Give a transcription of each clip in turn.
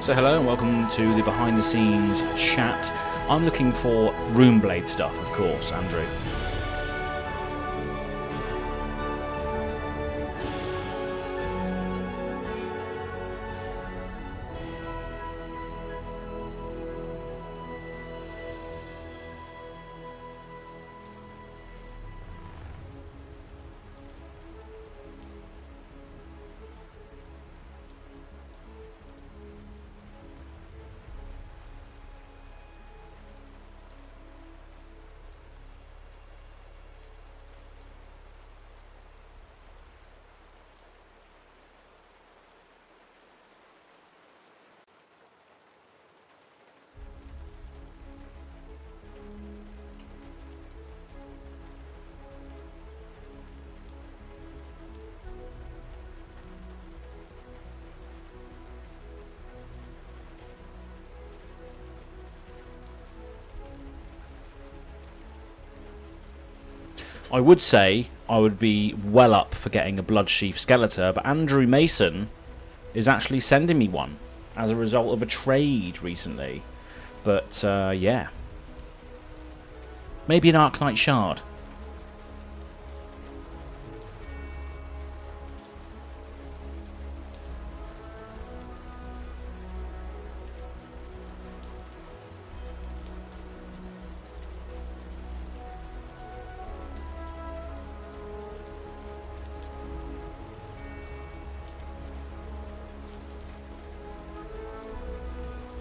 So hello and welcome to the behind the scenes chat. I'm looking for Runeblade stuff, of course, Andrew. I would say I would be well up for getting a Bloodsheath Skeletor, but Andrew Mason is actually sending me one as a result of a trade recently. But, yeah. Maybe an Arknight Shard.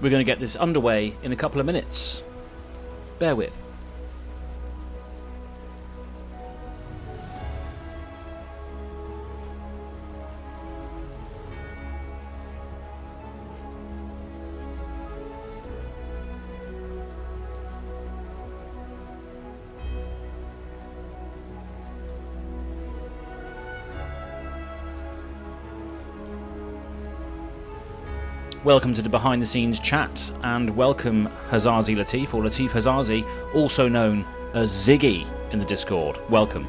We're going to get this underway in a couple of minutes. Bear with. Welcome to the behind the scenes chat, and welcome Hazazi Latif, or Latif Hazazi, also known as Ziggy in the Discord. Welcome.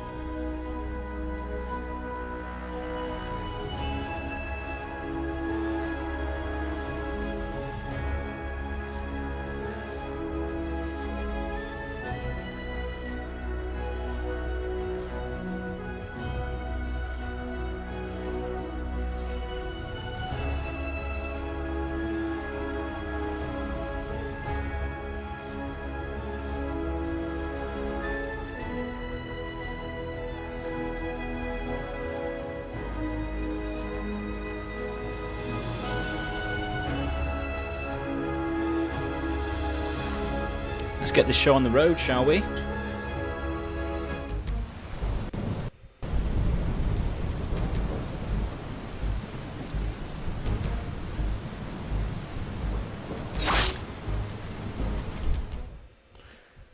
Let's get this show on the road, shall we?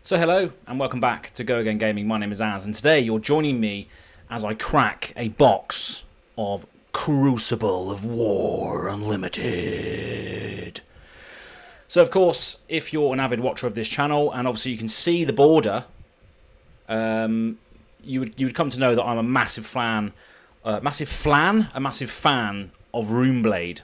So hello and welcome back to Go Again Gaming. My name is Az, and today you're joining me as I crack a box of Crucible of War Unlimited. So, of course, if you're an avid watcher of this channel, and obviously you can see the border, you would come to know that I'm a massive fan of Runeblade.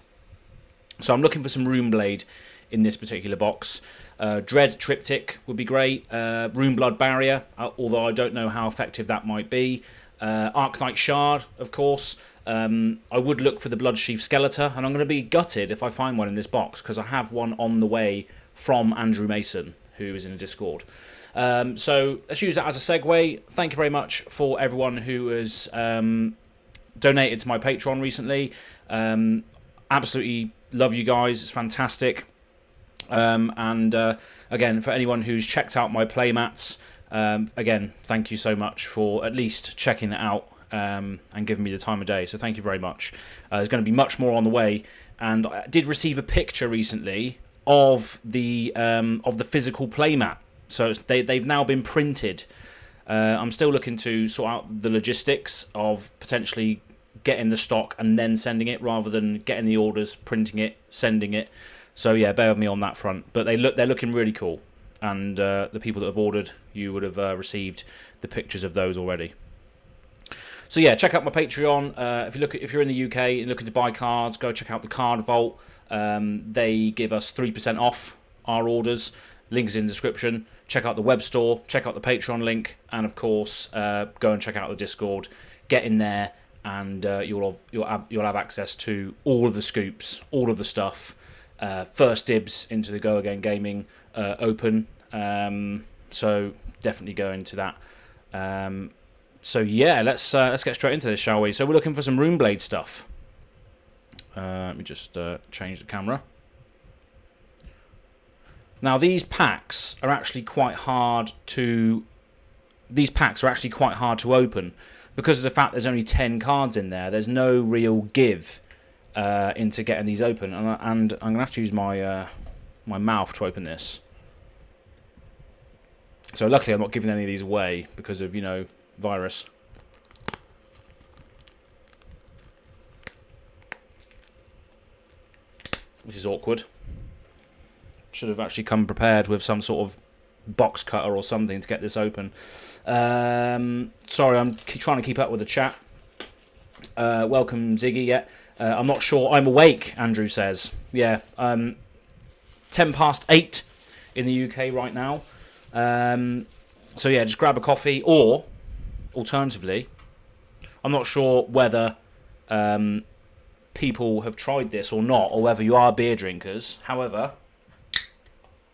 So I'm looking for some Runeblade in this particular box. Dread Triptych would be great. Runeblood Barrier, although I don't know how effective that might be. Arknight Shard, of course. I would look for the Bloodsheath Skeletor, and I'm going to be gutted if I find one in this box, because I have one on the way from Andrew Mason, who is in a Discord. So let's use that as a segue. Thank you very much for everyone who has donated to my Patreon recently. Absolutely love you guys. It's fantastic. And again, for anyone who's checked out my playmats, again, thank you so much for at least checking it out. And giving me the time of day, so thank you very much. There's going to be much more on the way, and I did receive a picture recently of the physical playmat. So they've now been printed. I'm still looking to sort out the logistics of potentially getting the stock and then sending it, rather than getting the orders, printing it, sending it. So yeah, bear with me on that front. But they're looking really cool, and the people that have ordered, you would have received the pictures of those already. So yeah, check out my Patreon. If you're in the UK and looking to buy cards, go check out the Card Vault. They give us 3% off our orders. Link is in the description. Check out the Webstore, check out the Patreon link, and of course, go and check out the Discord. Get in there, and you'll have access to all of the scoops, all of the stuff. First dibs into the Go Again Gaming Open. So definitely go into that. So yeah, let's get straight into this, shall we? So we're looking for some Runeblade stuff. Let me just change the camera. Now these packs are actually quite hard to. These packs are actually quite hard to open because of the fact there's only 10 cards in there. There's no real give into getting these open, and I'm gonna have to use my my mouth to open this. So luckily I'm not giving any of these away because of, you know, virus. This is awkward. Should have actually come prepared with some sort of box cutter or something to get this open. Sorry, I'm trying to keep up with the chat. Welcome, Ziggy. Yeah, I'm not sure. I'm awake, Andrew says. Yeah, 8:10 in the UK right now. So yeah, just grab a coffee, or alternatively, I'm not sure whether people have tried this or not, or whether you are beer drinkers. However,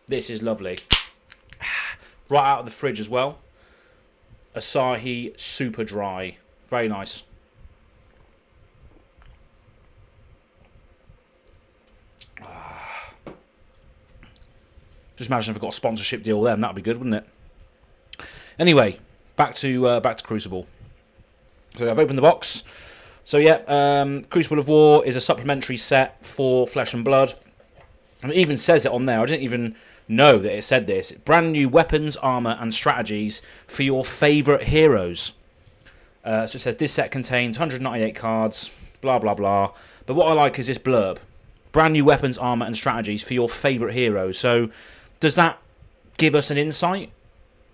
this is lovely. Right out of the fridge as well. Asahi Super Dry. Very nice. Just imagine if I got a sponsorship deal then, that'd be good, wouldn't it? Anyway, back to Crucible. So I've opened the box. So yeah, Crucible of War is a supplementary set for Flesh and Blood. And it even says it on there. I didn't even know that it said this. Brand new weapons, armor, and strategies for your favourite heroes. So it says this set contains 198 cards, blah, blah, blah. But what I like is this blurb. Brand new weapons, armor, and strategies for your favourite heroes. So does that give us an insight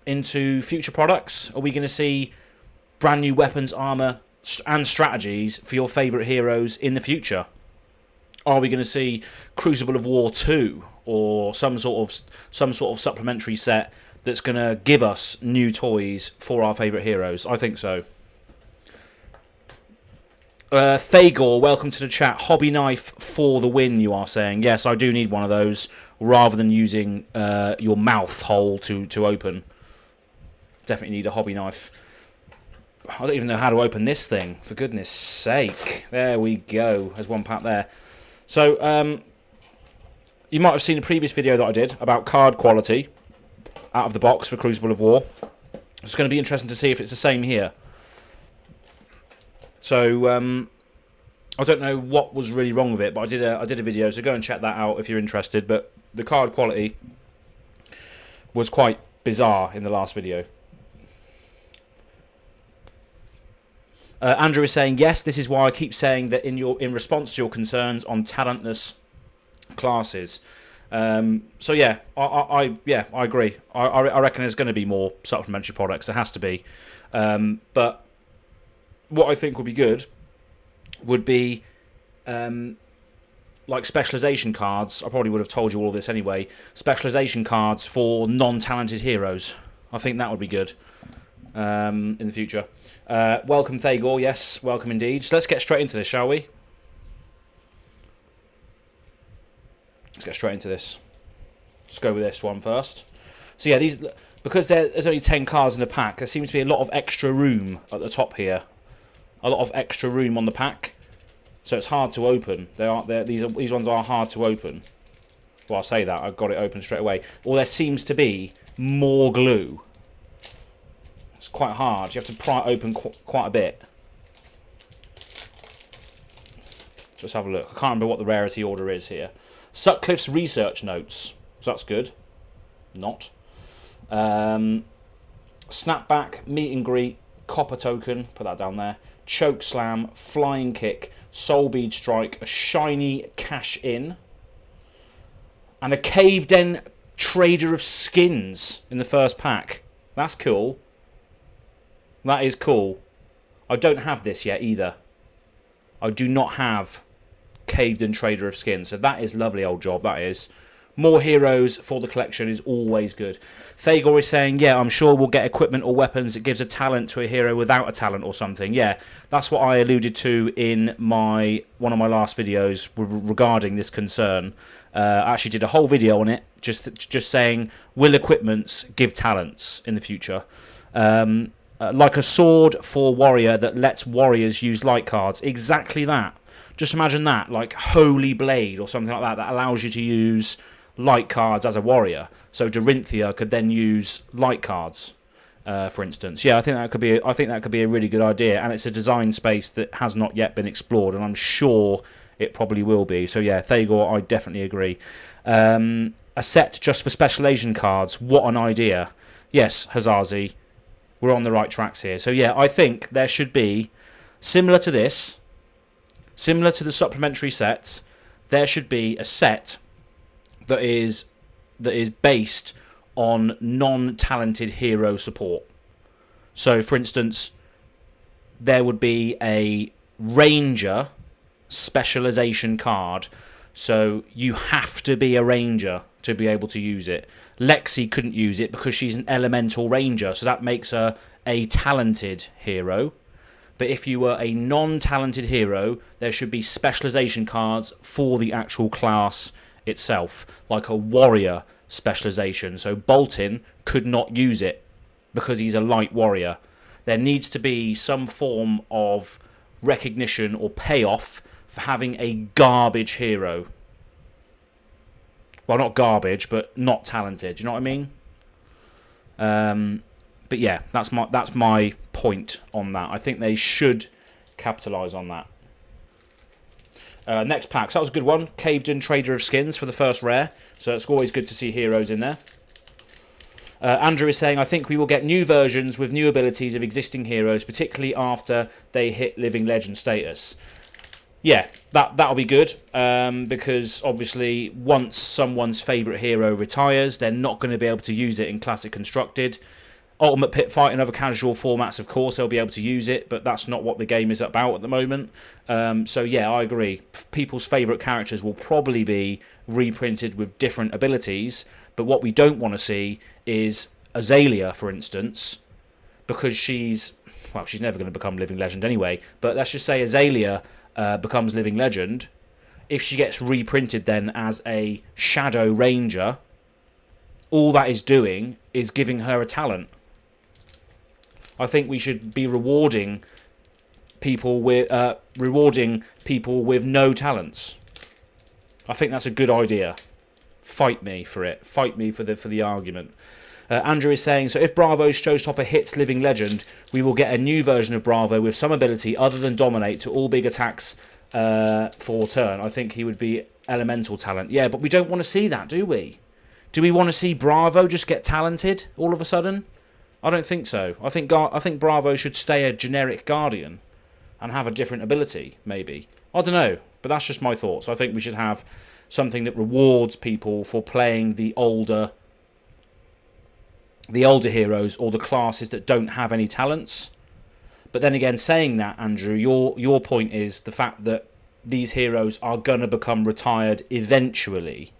into future products? Are we going to see brand new weapons, armor, and strategies for your favourite heroes in the future? Are we going to see Crucible of War 2 or some sort of supplementary set that's going to give us new toys for our favourite heroes? I think so. Thagor, welcome to the chat. Hobby knife for the win, you are saying. Yes, I do need one of those rather than using your mouth hole to open. Definitely need a hobby knife. I don't even know how to open this thing, for goodness sake. There we go. There's one pack there. So, you might have seen a previous video that I did about card quality out of the box for Crucible of War. It's going to be interesting to see if it's the same here. So, I don't know what was really wrong with it, but I did a video, so go and check that out if you're interested. But the card quality was quite bizarre in the last video. Andrew is saying, yes, this is why I keep saying that in response to your concerns on talentless classes. So yeah, I agree. I reckon there's going to be more supplementary products. There has to be. But what I think would be good would be like specialization cards. I probably would have told you all of this anyway. Specialization cards for non-talented heroes. I think that would be good in the future. Welcome, Thagor. Yes, welcome indeed. So let's get straight into this, shall we? Let's get straight into this. Let's go with this one first. So yeah, these, because there's only 10 cards in the pack, there seems to be a lot of extra room at the top here. A lot of extra room on the pack, so it's hard to open. These ones are hard to open. Well, I'll say that I got it open straight away. Or there seems to be more glue. It's quite hard. You have to pry it open quite a bit. Let's have a look. I can't remember what the rarity order is here. Sutcliffe's research notes. So that's good. Not. Snapback, meet and greet, copper token. Put that down there. Choke slam, flying kick, soul bead strike, a shiny cash in, and a cave den trader of skins in the first pack. That's cool. That is cool. I don't have this yet either. I do not have caved-in trader of skins. So that is lovely old job, that is. More heroes for the collection is always good. Thagor is saying, yeah, I'm sure we'll get equipment or weapons that gives a talent to a hero without a talent or something. Yeah, that's what I alluded to in one of my last videos regarding this concern. I actually did a whole video on it, just saying, will equipments give talents in the future? Like a sword for warrior that lets warriors use light cards. Exactly that. Just imagine that, like Holy Blade or something like that, that allows you to use light cards as a warrior. So Dorinthia could then use light cards, for instance. Yeah, I think that could be a really good idea, and it's a design space that has not yet been explored, and I'm sure it probably will be. So yeah, Thagor, I definitely agree. A set just for special Asian cards. What an idea. Yes, Hazazi, we're on the right tracks here. So yeah, I think there should be, similar to this, similar to the supplementary sets, there should be a set that is based on non-talented hero support. So, for instance, there would be a Ranger specialization card. So you have to be a Ranger to be able to use it. Lexi couldn't use it because she's an elemental Ranger, so that makes her a talented hero. But if you were a non-talented hero, there should be specialization cards for the actual class itself, like a warrior specialization. So Bolton could not use it because he's a light warrior. There needs to be some form of recognition or payoff for having a garbage hero. Well, not garbage, but not talented. Do you know what I mean? But yeah, that's my point on that. I think they should capitalise on that. Next pack. So that was a good one. Caved-in Trader of Skins for the first rare. So it's always good to see heroes in there. Andrew is saying, I think we will get new versions with new abilities of existing heroes, particularly after they hit Living Legend status. Yeah, that'll be good, because obviously once someone's favourite hero retires, they're not going to be able to use it in Classic Constructed. Ultimate Pit Fight and other casual formats, of course, they'll be able to use it, but that's not what the game is about at the moment. So yeah, I agree. People's favourite characters will probably be reprinted with different abilities, but what we don't want to see is Azalea, for instance, because she's never going to become Living Legend anyway, but let's just say Azalea becomes Living Legend. If she gets reprinted then as a Shadow Ranger, all that is doing is giving her a talent. I think we should be rewarding people with no talents. I think that's a good idea. Fight me for it. Fight me for the argument. Andrew is saying, so if Bravo's Showstopper hits Living Legend, we will get a new version of Bravo with some ability other than Dominate to all big attacks for turn. I think he would be Elemental talent. Yeah, but we don't want to see that, do we? Do we want to see Bravo just get talented all of a sudden? I don't think so. I think Bravo should stay a generic Guardian and have a different ability, maybe. I don't know, but that's just my thoughts. I think we should have something that rewards people for playing the older heroes or the classes that don't have any talents. But then again, saying that, Andrew, your point is the fact that these heroes are going to become retired eventually.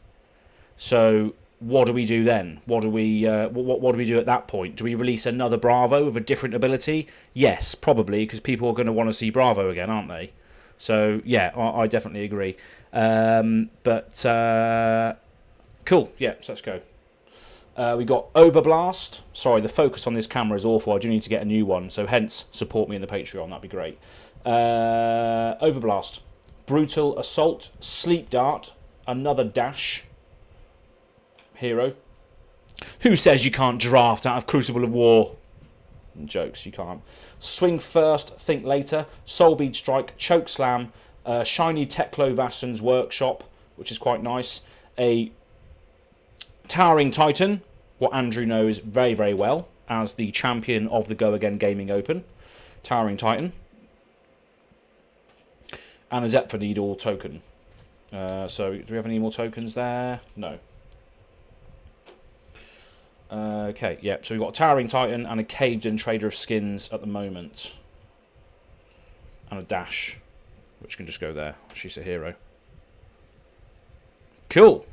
So what do we do then? What do we do at that point? Do we release another Bravo with a different ability? Yes, probably, because people are going to want to see Bravo again, aren't they? So yeah, I definitely agree. Cool. Yeah, so let's go. We got Overblast. Sorry, the focus on this camera is awful. I do need to get a new one, so hence support me in the Patreon. That'd be great. Overblast, Brutal Assault, Sleep Dart, another Dash hero. Who says you can't draft out of Crucible of War? Jokes, you can't. Swing First, Think Later, Soulbead Strike, Choke Slam, Shiny Teklo Vaston's Workshop, which is quite nice. A Towering Titan, what Andrew knows very, very well as the champion of the Go Again Gaming Open. Towering Titan. And a Zephyr Needle token. So, do we have any more tokens there? No. Okay, yeah, so we've got a Towering Titan and a Caved-in Trader of Skins at the moment. And a Dash, which can just go there. She's a hero. Cool.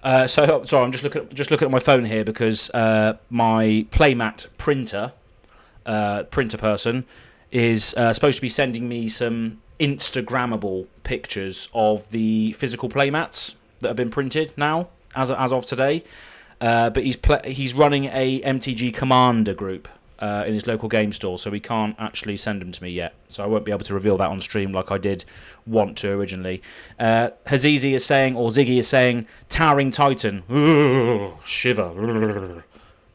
So sorry, I'm just looking at my phone here because my playmat printer person is supposed to be sending me some Instagrammable pictures of the physical playmats that have been printed now as of today. But he's running a MTG Commander group in his local game store, so he can't actually send them to me yet. So I won't be able to reveal that on stream like I did want to originally. Hazizi is saying, or Ziggy is saying, Towering Titan. Ooh, shiver.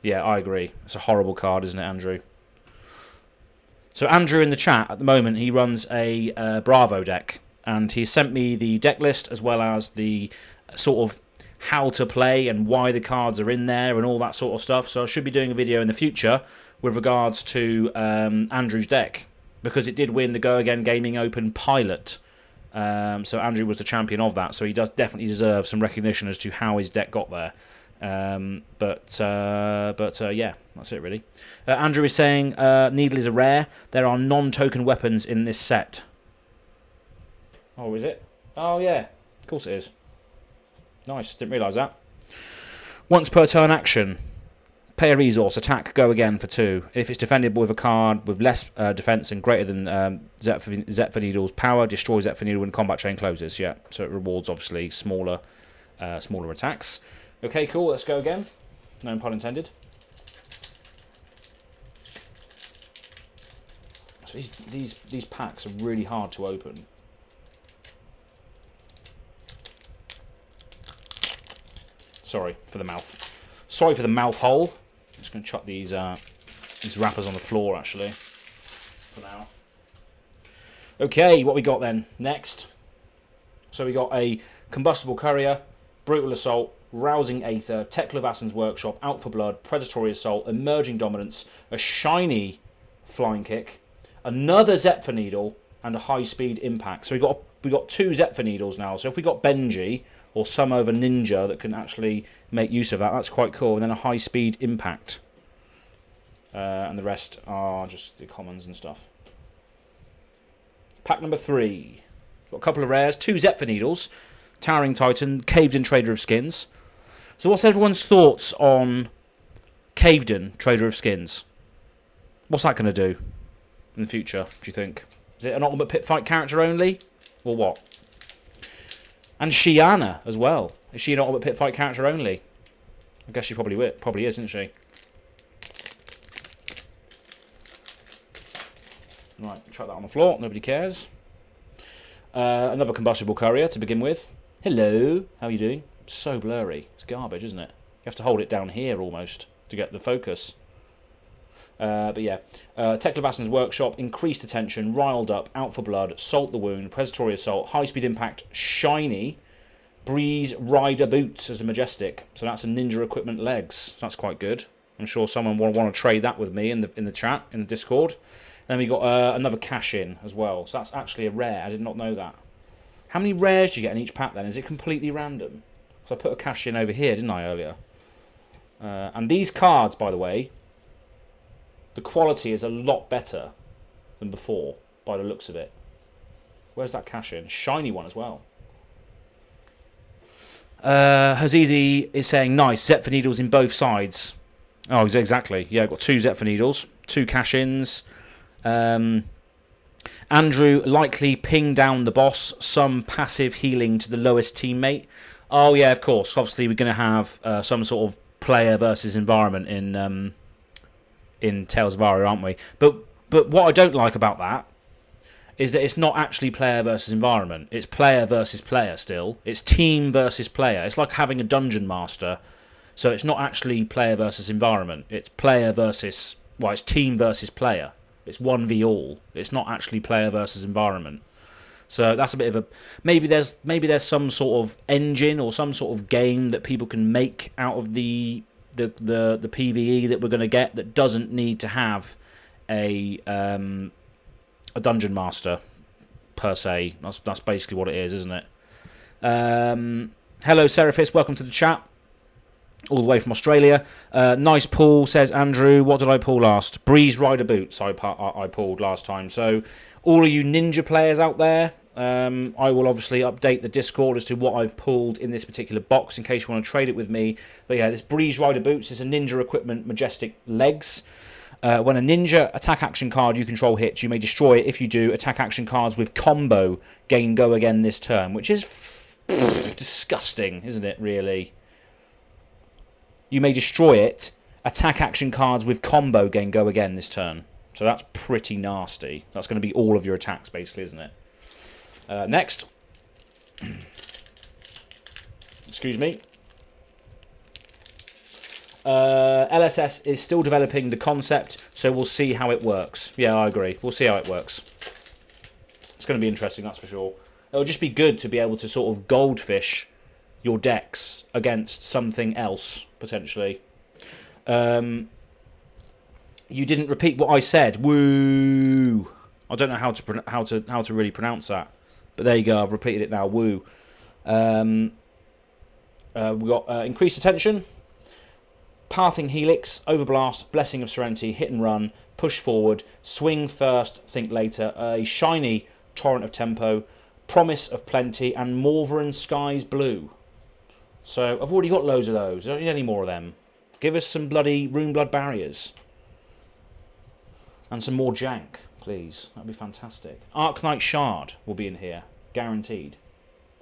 Yeah, I agree. It's a horrible card, isn't it, Andrew? So Andrew in the chat at the moment, he runs a Bravo deck, and he sent me the deck list as well as the sort of how to play and why the cards are in there and all that sort of stuff. So I should be doing a video in the future with regards to Andrew's deck, because it did win the Go Again Gaming Open Pilot. So Andrew was the champion of that, so he does definitely deserve some recognition as to how his deck got there. But yeah, that's it really. Andrew is saying Needle is a rare. There are non-token weapons in this set. Oh, is it? Oh yeah, of course it is. Nice, didn't realise that. Once per turn action, pay a resource, attack, go again for 2. If it's defended with a card with less defense and greater than Zephyr Needle's power, destroy Zephyr Needle when combat chain closes. Yeah, so it rewards obviously smaller attacks. Okay, cool. Let's go again. No pun intended. So these packs are really hard to open. Sorry for the mouth. Sorry for the mouth hole. I'm just going to chuck these wrappers on the floor, actually, for now. Okay, what we got then? Next. So we got a Combustible Courier, Brutal Assault, Rousing Aether, Tekla Workshop, Out for Blood, Predatory Assault, Emerging Dominance, a shiny Flying Kick, another Zephyr Needle, and a High Speed Impact. So we got 2 Zephyr Needles now. So if we got Benji or some other ninja that can actually make use of that, that's quite cool. And then a High Speed Impact. And the rest are just the commons and stuff. Pack number 3. Got a couple of rares. 2 Zephyr Needles. Towering Titan. Caved In Trader of Skins. So what's everyone's thoughts on Caved In Trader of Skins? What's that going to do in the future, do you think? Is it an Ultimate Pit Fight character only? Or what? And Shiana as well. Is she an Ultimate Pit Fight character only? I guess she probably is, isn't she? Right, chuck that on the floor. Nobody cares. Another Combustible Courier to begin with. Hello. How are you doing? So blurry. It's garbage, isn't it? You have to hold it down here almost to get the focus. But yeah. Tekla Workshop. Increased Attention. Riled Up. Out for Blood. Salt the Wound. Predatory Assault. High Speed Impact. Shiny. Breeze Rider Boots as a Majestic. So that's a Ninja Equipment Legs. So that's quite good. I'm sure someone will want to trade that with me in the chat, in the Discord. And then we got another cash-in as well. So that's actually a rare. I did not know that. How many rares do you get in each pack then? Is it completely random? So I put a cash-in over here, didn't I, earlier? And these cards, by the way, the quality is a lot better than before, by the looks of it. Where's that cash-in? Shiny one as well. Hazizi is saying, nice, Zephyr Needles in both sides. Oh, exactly. Yeah, I've got 2 Zephyr Needles, 2 cash-ins. Andrew likely ping down the boss, some passive healing to the lowest teammate. Oh yeah, of course. Obviously, we're going to have some sort of player versus environment in Tales of Aria, aren't we? But what I don't like about that is that it's not actually player versus environment. It's player versus player still. It's team versus player. It's like having a dungeon master. So it's not actually player versus environment. It's player versus... Well, it's team versus player. It's 1v all. It's not actually player versus environment. So that's a bit of a... Maybe there's some sort of engine or some sort of game that people can make out of the PvE that we're going to get that doesn't need to have a dungeon master per se. That's basically what it is, isn't it? Hello, Seraphis. Welcome to the chat. All the way from Australia. Nice pull, says Andrew. What did I pull last? Breeze Rider Boots I pulled last time. So all of you ninja players out there, I will obviously update the Discord as to what I've pulled in this particular box in case you want to trade it with me. But yeah, this Breeze Rider Boots is a Ninja Equipment Majestic Legs. When a Ninja attack action card you control hits, you may destroy it. If you do, attack action cards with combo gain go again this turn, which is disgusting, isn't it, really? You may destroy it. Attack action cards with combo gain go again this turn. So that's pretty nasty. That's going to be all of your attacks, basically, isn't it? Next. Excuse me. LSS is still developing the concept, so we'll see how it works. Yeah, I agree. We'll see how it works. It's going to be interesting, that's for sure. It'll just be good to be able to sort of goldfish your decks against something else, potentially. You didn't repeat what I said. Woo! I don't know how to really pronounce that, but there you go. I've repeated it now. Woo! We got increased attention, pathing helix, overblast, blessing of serenity, hit and run, push forward, swing first, think later, a shiny torrent of tempo, promise of plenty, and Morvaran Skies Blue. So I've already got loads of those. I don't need any more of them. Give us some bloody Runeblood barriers. And some more jank, please. That'd be fantastic. Arknight Shard will be in here, guaranteed.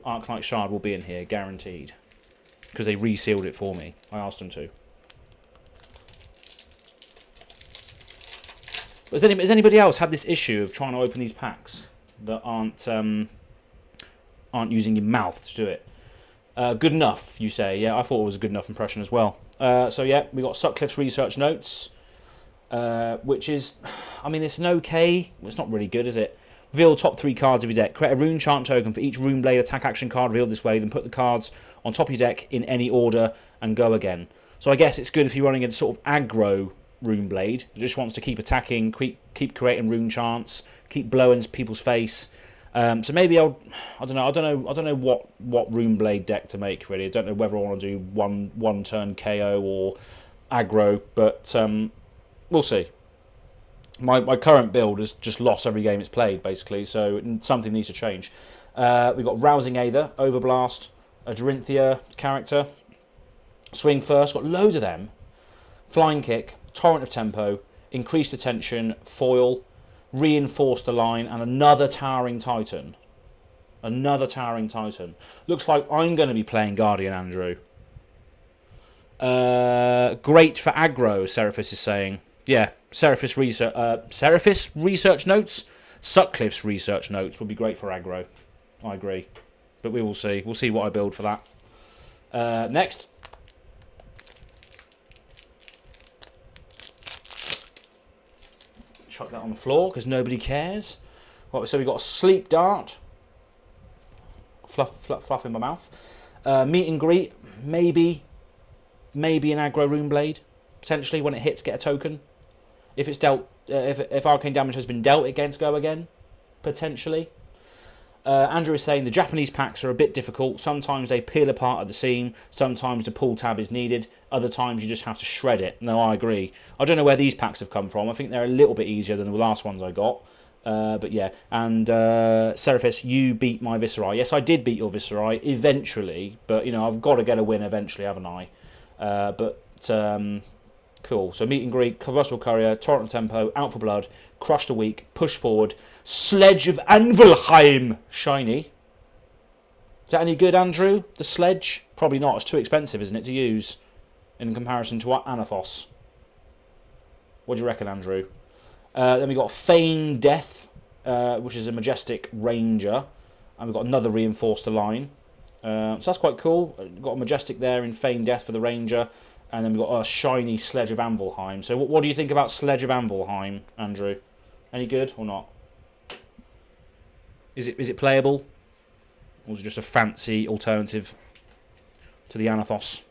Arknight Shard will be in here, guaranteed. Because they resealed it for me. I asked them to. But has anybody else had this issue of trying to open these packs that aren't using your mouth to do it? Good enough, you say. Yeah, I thought it was a good enough impression as well. So yeah, we got Sutcliffe's research notes. Which is, I mean, it's an okay. It's not really good, is it? Reveal top 3 cards of your deck. Create a rune chant token for each Runeblade attack action card revealed this way. Then put the cards on top of your deck in any order and go again. So I guess it's good if you're running a sort of aggro Runeblade that just wants to keep attacking, keep creating rune chants, keep blowing people's face. So maybe I don't know what Runeblade deck to make really. I don't know whether I want to do one turn KO or aggro, but we'll see. My current build has just lost every game it's played, basically, so something needs to change. We've got Rousing Aether, Overblast, a Dorinthia character. Swing First, got loads of them. Flying Kick, Torrent of Tempo, Increased Attention, Foil, Reinforced the Line, and another Towering Titan. Another Towering Titan. Looks like I'm going to be playing Guardian Andrew. Great for aggro, Seraphis is saying. Yeah, Seraphis research notes, Sutcliffe's research notes would be great for aggro. I agree, but we will see. We'll see what I build for that. Next, chuck that on the floor because nobody cares. Right, so we got a Sleep Dart. Fluff in my mouth. Meet and greet, maybe an aggro Runeblade. Potentially, when it hits, get a token. If it's dealt, if arcane damage has been dealt against, go again. Potentially. Andrew is saying the Japanese packs are a bit difficult. Sometimes they peel apart at the seam. Sometimes the pull tab is needed. Other times you just have to shred it. No, I agree. I don't know where these packs have come from. I think they're a little bit easier than the last ones I got. But yeah, and Seraphis, you beat my Viserai. Yes, I did beat your Viserai eventually, but you know I've got to get a win eventually, haven't I? Cool. So meet and greet, Combustible Courier, Torrent of Tempo, Out for Blood, Crush the Weak, Push Forward, Sledge of Anvilheim, shiny. Is that any good, Andrew? The sledge? Probably not. It's too expensive, isn't it, to use in comparison to Anathos? What do you reckon, Andrew? Then we got Feign Death, which is a Majestic Ranger, and we've got another Reinforced Line. So that's quite cool. We've got a Majestic there in Feign Death for the Ranger, and then we've got a shiny Sledge of Anvilheim. So what do you think about Sledge of Anvilheim, Andrew? Any good or not? Is it playable? Or is it just a fancy alternative to the Anathos?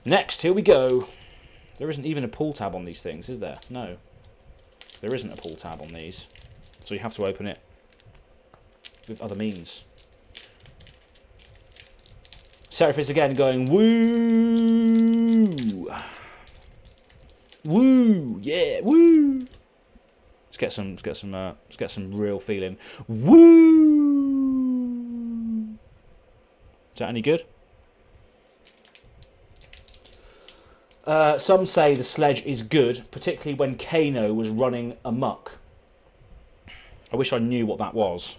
Next, here we go. There isn't even a pull tab on these things, is there? No. There isn't a pull tab on these. So you have to open it with other means. Seraphis again going, woo! Woo! Yeah, woo! It's Let's get some real feeling. Woo! Is that any good? Some say the sledge is good, particularly when Kano was running amok. I wish I knew what that was.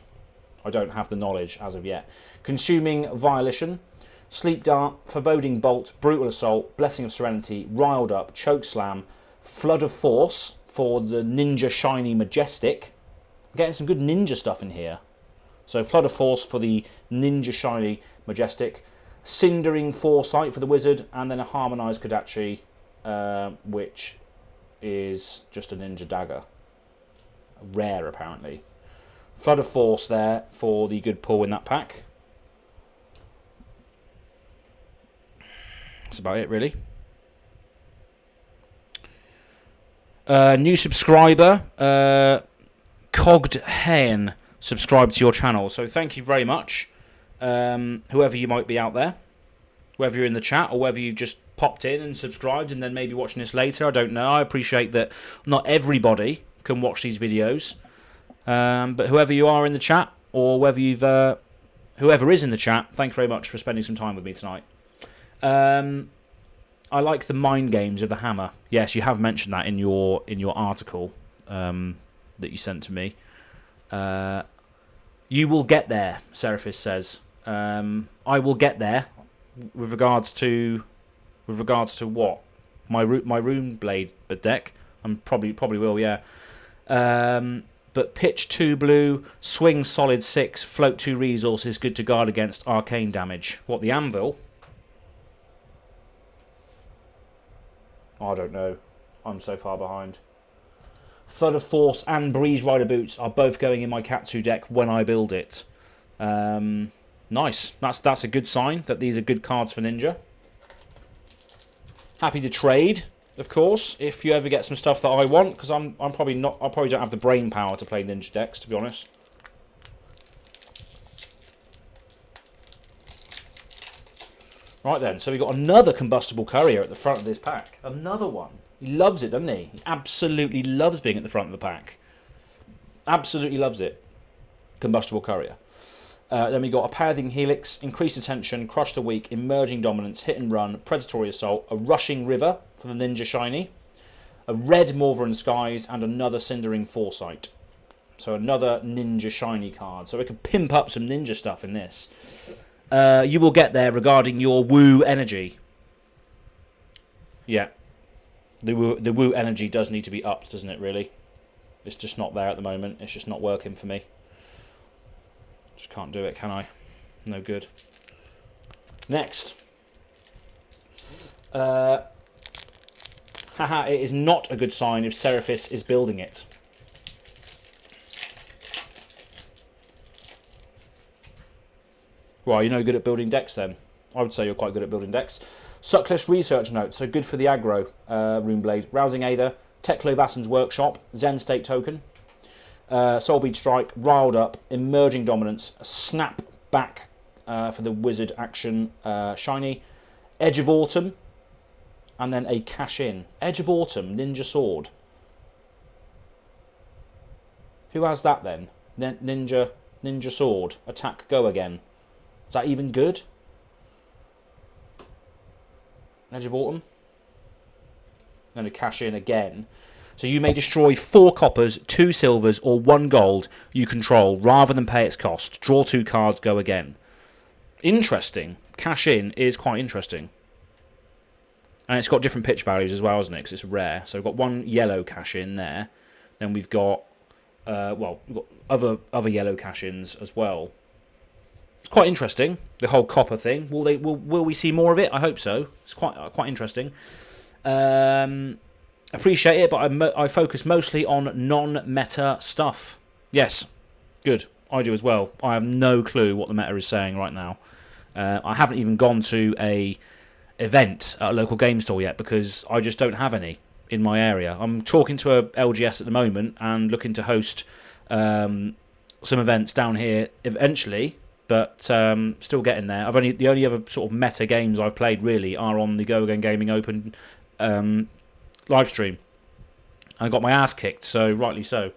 I don't have the knowledge as of yet. Consuming Violation, Sleep Dart, Foreboding Bolt, Brutal Assault, Blessing of Serenity, Riled Up, Choke Slam, Flood of Force for the Ninja Shiny Majestic. I'm getting some good ninja stuff in here. So Flood of Force for the Ninja Shiny Majestic, Cindering Foresight for the Wizard, and then a Harmonized Kodachi, which is just a Ninja Dagger. Rare, apparently. Flood of Force there for the good pull in that pack. That's about it, really. New subscriber, Cogged Hen, subscribed to your channel. So thank you very much. Whoever you might be out there, whether you're in the chat or whether you just popped in and subscribed and then maybe watching this later, I don't know. I appreciate that not everybody can watch these videos, but whoever you are in the chat or whether you've whoever is in the chat, thank you very much for spending some time with me tonight. I like the mind games of the hammer. Yes, you have mentioned that in your article that you sent to me. You will get there, Seraphis says. I will get there with regards to what? My Runeblade deck. I'm probably will, yeah. But pitch 2 blue, swing solid 6, float 2 resources, good to guard against arcane damage. What, the anvil? I don't know. I'm so far behind. Flood of Force and Breeze Rider Boots are both going in my Katsu deck when I build it. Nice. That's a good sign that these are good cards for Ninja. Happy to trade, of course, if you ever get some stuff that I want, because I probably don't have the brain power to play Ninja decks, to be honest. Right then, so we've got another combustible courier at the front of this pack. Another one. He loves it, doesn't he? He absolutely loves being at the front of the pack. Absolutely loves it. Combustible courier. Then we got a Pathing Helix, Increased Attention, Crush the Weak, Emerging Dominance, Hit and Run, Predatory Assault, a Rushing River for the Ninja Shiny, a Red Morvaran Skies, and another Cindering Foresight. So another Ninja Shiny card. So we can pimp up some Ninja stuff in this. You will get there regarding your Woo energy. Yeah. The Woo energy does need to be upped, doesn't it, really? It's just not there at the moment. It's just not working for me. Just can't do it, can I? No good. Next. Haha, it is not a good sign if Seraphis is building it. Well, you're no good at building decks then. I would say you're quite good at building decks. Sutcliffe's research note, so good for the aggro Runeblade. Rousing Aether, Teklo Vassan's Workshop, Zen State Token, Soulbead Strike, Riled Up, Emerging Dominance, Snap Back for the Wizard action Shiny, Edge of Autumn, and then a Cash In. Edge of Autumn, Ninja Sword. Who has that then? Ninja Sword, Attack Go Again. Is that even good? Edge of Autumn. And a Cash In again. So you may destroy 4 coppers, 2 silvers, or 1 gold you control, rather than pay its cost. Draw 2 cards, go again. Interesting. Cash In is quite interesting. And it's got different pitch values as well, isn't it? Because it's rare. So we've got 1 yellow Cash In there. Then we've got, we've got other yellow Cash Ins as well. It's quite interesting, the whole copper thing. Will we see more of it? I hope so. It's quite interesting. Appreciate it, but I focus mostly on non-meta stuff. Yes, good. I do as well. I have no clue what the meta is saying right now. I haven't even gone to a event at a local game store yet because I just don't have any in my area. I'm talking to a LGS at the moment and looking to host some events down here eventually. But still getting there. The only other sort of meta games I've played really are on the Go Again Gaming Open live stream. I got my ass kicked, so rightly so.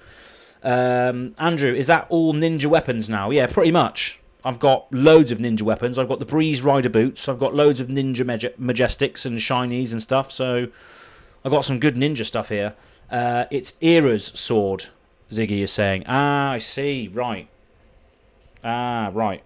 Andrew, is that all ninja weapons now? Yeah, pretty much. I've got loads of ninja weapons. I've got the Breeze Rider boots. I've got loads of ninja majestics and shinies and stuff. So I've got some good ninja stuff here. It's Era's sword, Ziggy is saying. Ah, I see. Right. Ah, right.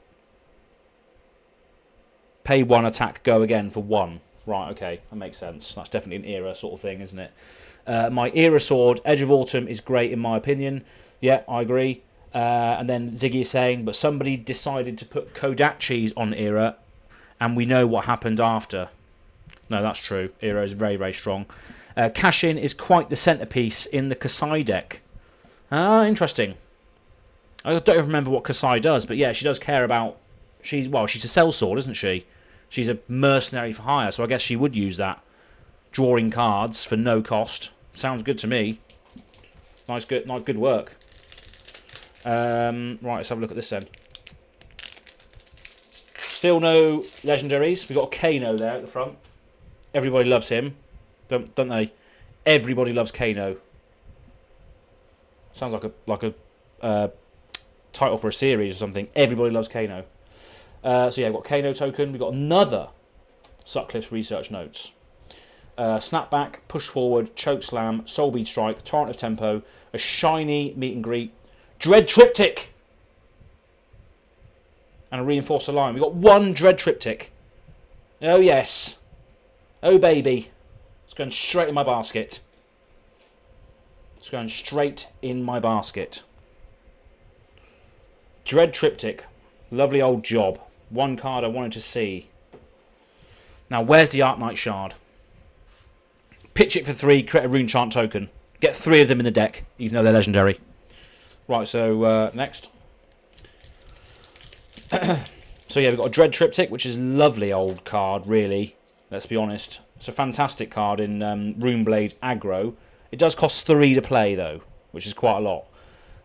Pay 1, attack, go again for 1. Right, okay. That makes sense. That's definitely an Era sort of thing, isn't it? My Era sword, Edge of Autumn, is great in my opinion. Yeah, I agree. And then Ziggy is saying, but somebody decided to put Kodachis on Era, and we know what happened after. No, that's true. Era is very, very strong. Cashin is quite the centerpiece in the Kasai deck. Ah, interesting. I don't even remember what Kasai does, but yeah, she does care about... she's a sellsword, isn't she? She's a mercenary for hire, so I guess she would use that. Drawing cards for no cost. Sounds good to me. Nice, good work. Right, let's have a look at this then. Still no legendaries. We've got a Kano there at the front. Everybody loves him, don't they? Everybody loves Kano. Sounds like a title for a series or something. Everybody loves Kano. So yeah, we've got Kano token. We've got another Sutcliffe's research notes. Snapback, push forward, choke slam, soul bead strike, torrent of tempo, a shiny meet and greet, dread triptych, and a reinforcer line. We've got 1 dread triptych. Oh yes. Oh baby. It's going straight in my basket. It's going straight in my basket. Dread triptych. Lovely old job. 1 card I wanted to see. Now, where's the Arc Knight Shard? Pitch it for 3, create a rune chant token. Get 3 of them in the deck, even though they're legendary. Right, so next. So yeah, we've got a Dread Triptych, which is a lovely old card, really. Let's be honest. It's a fantastic card in Runeblade aggro. It does cost 3 to play, though, which is quite a lot.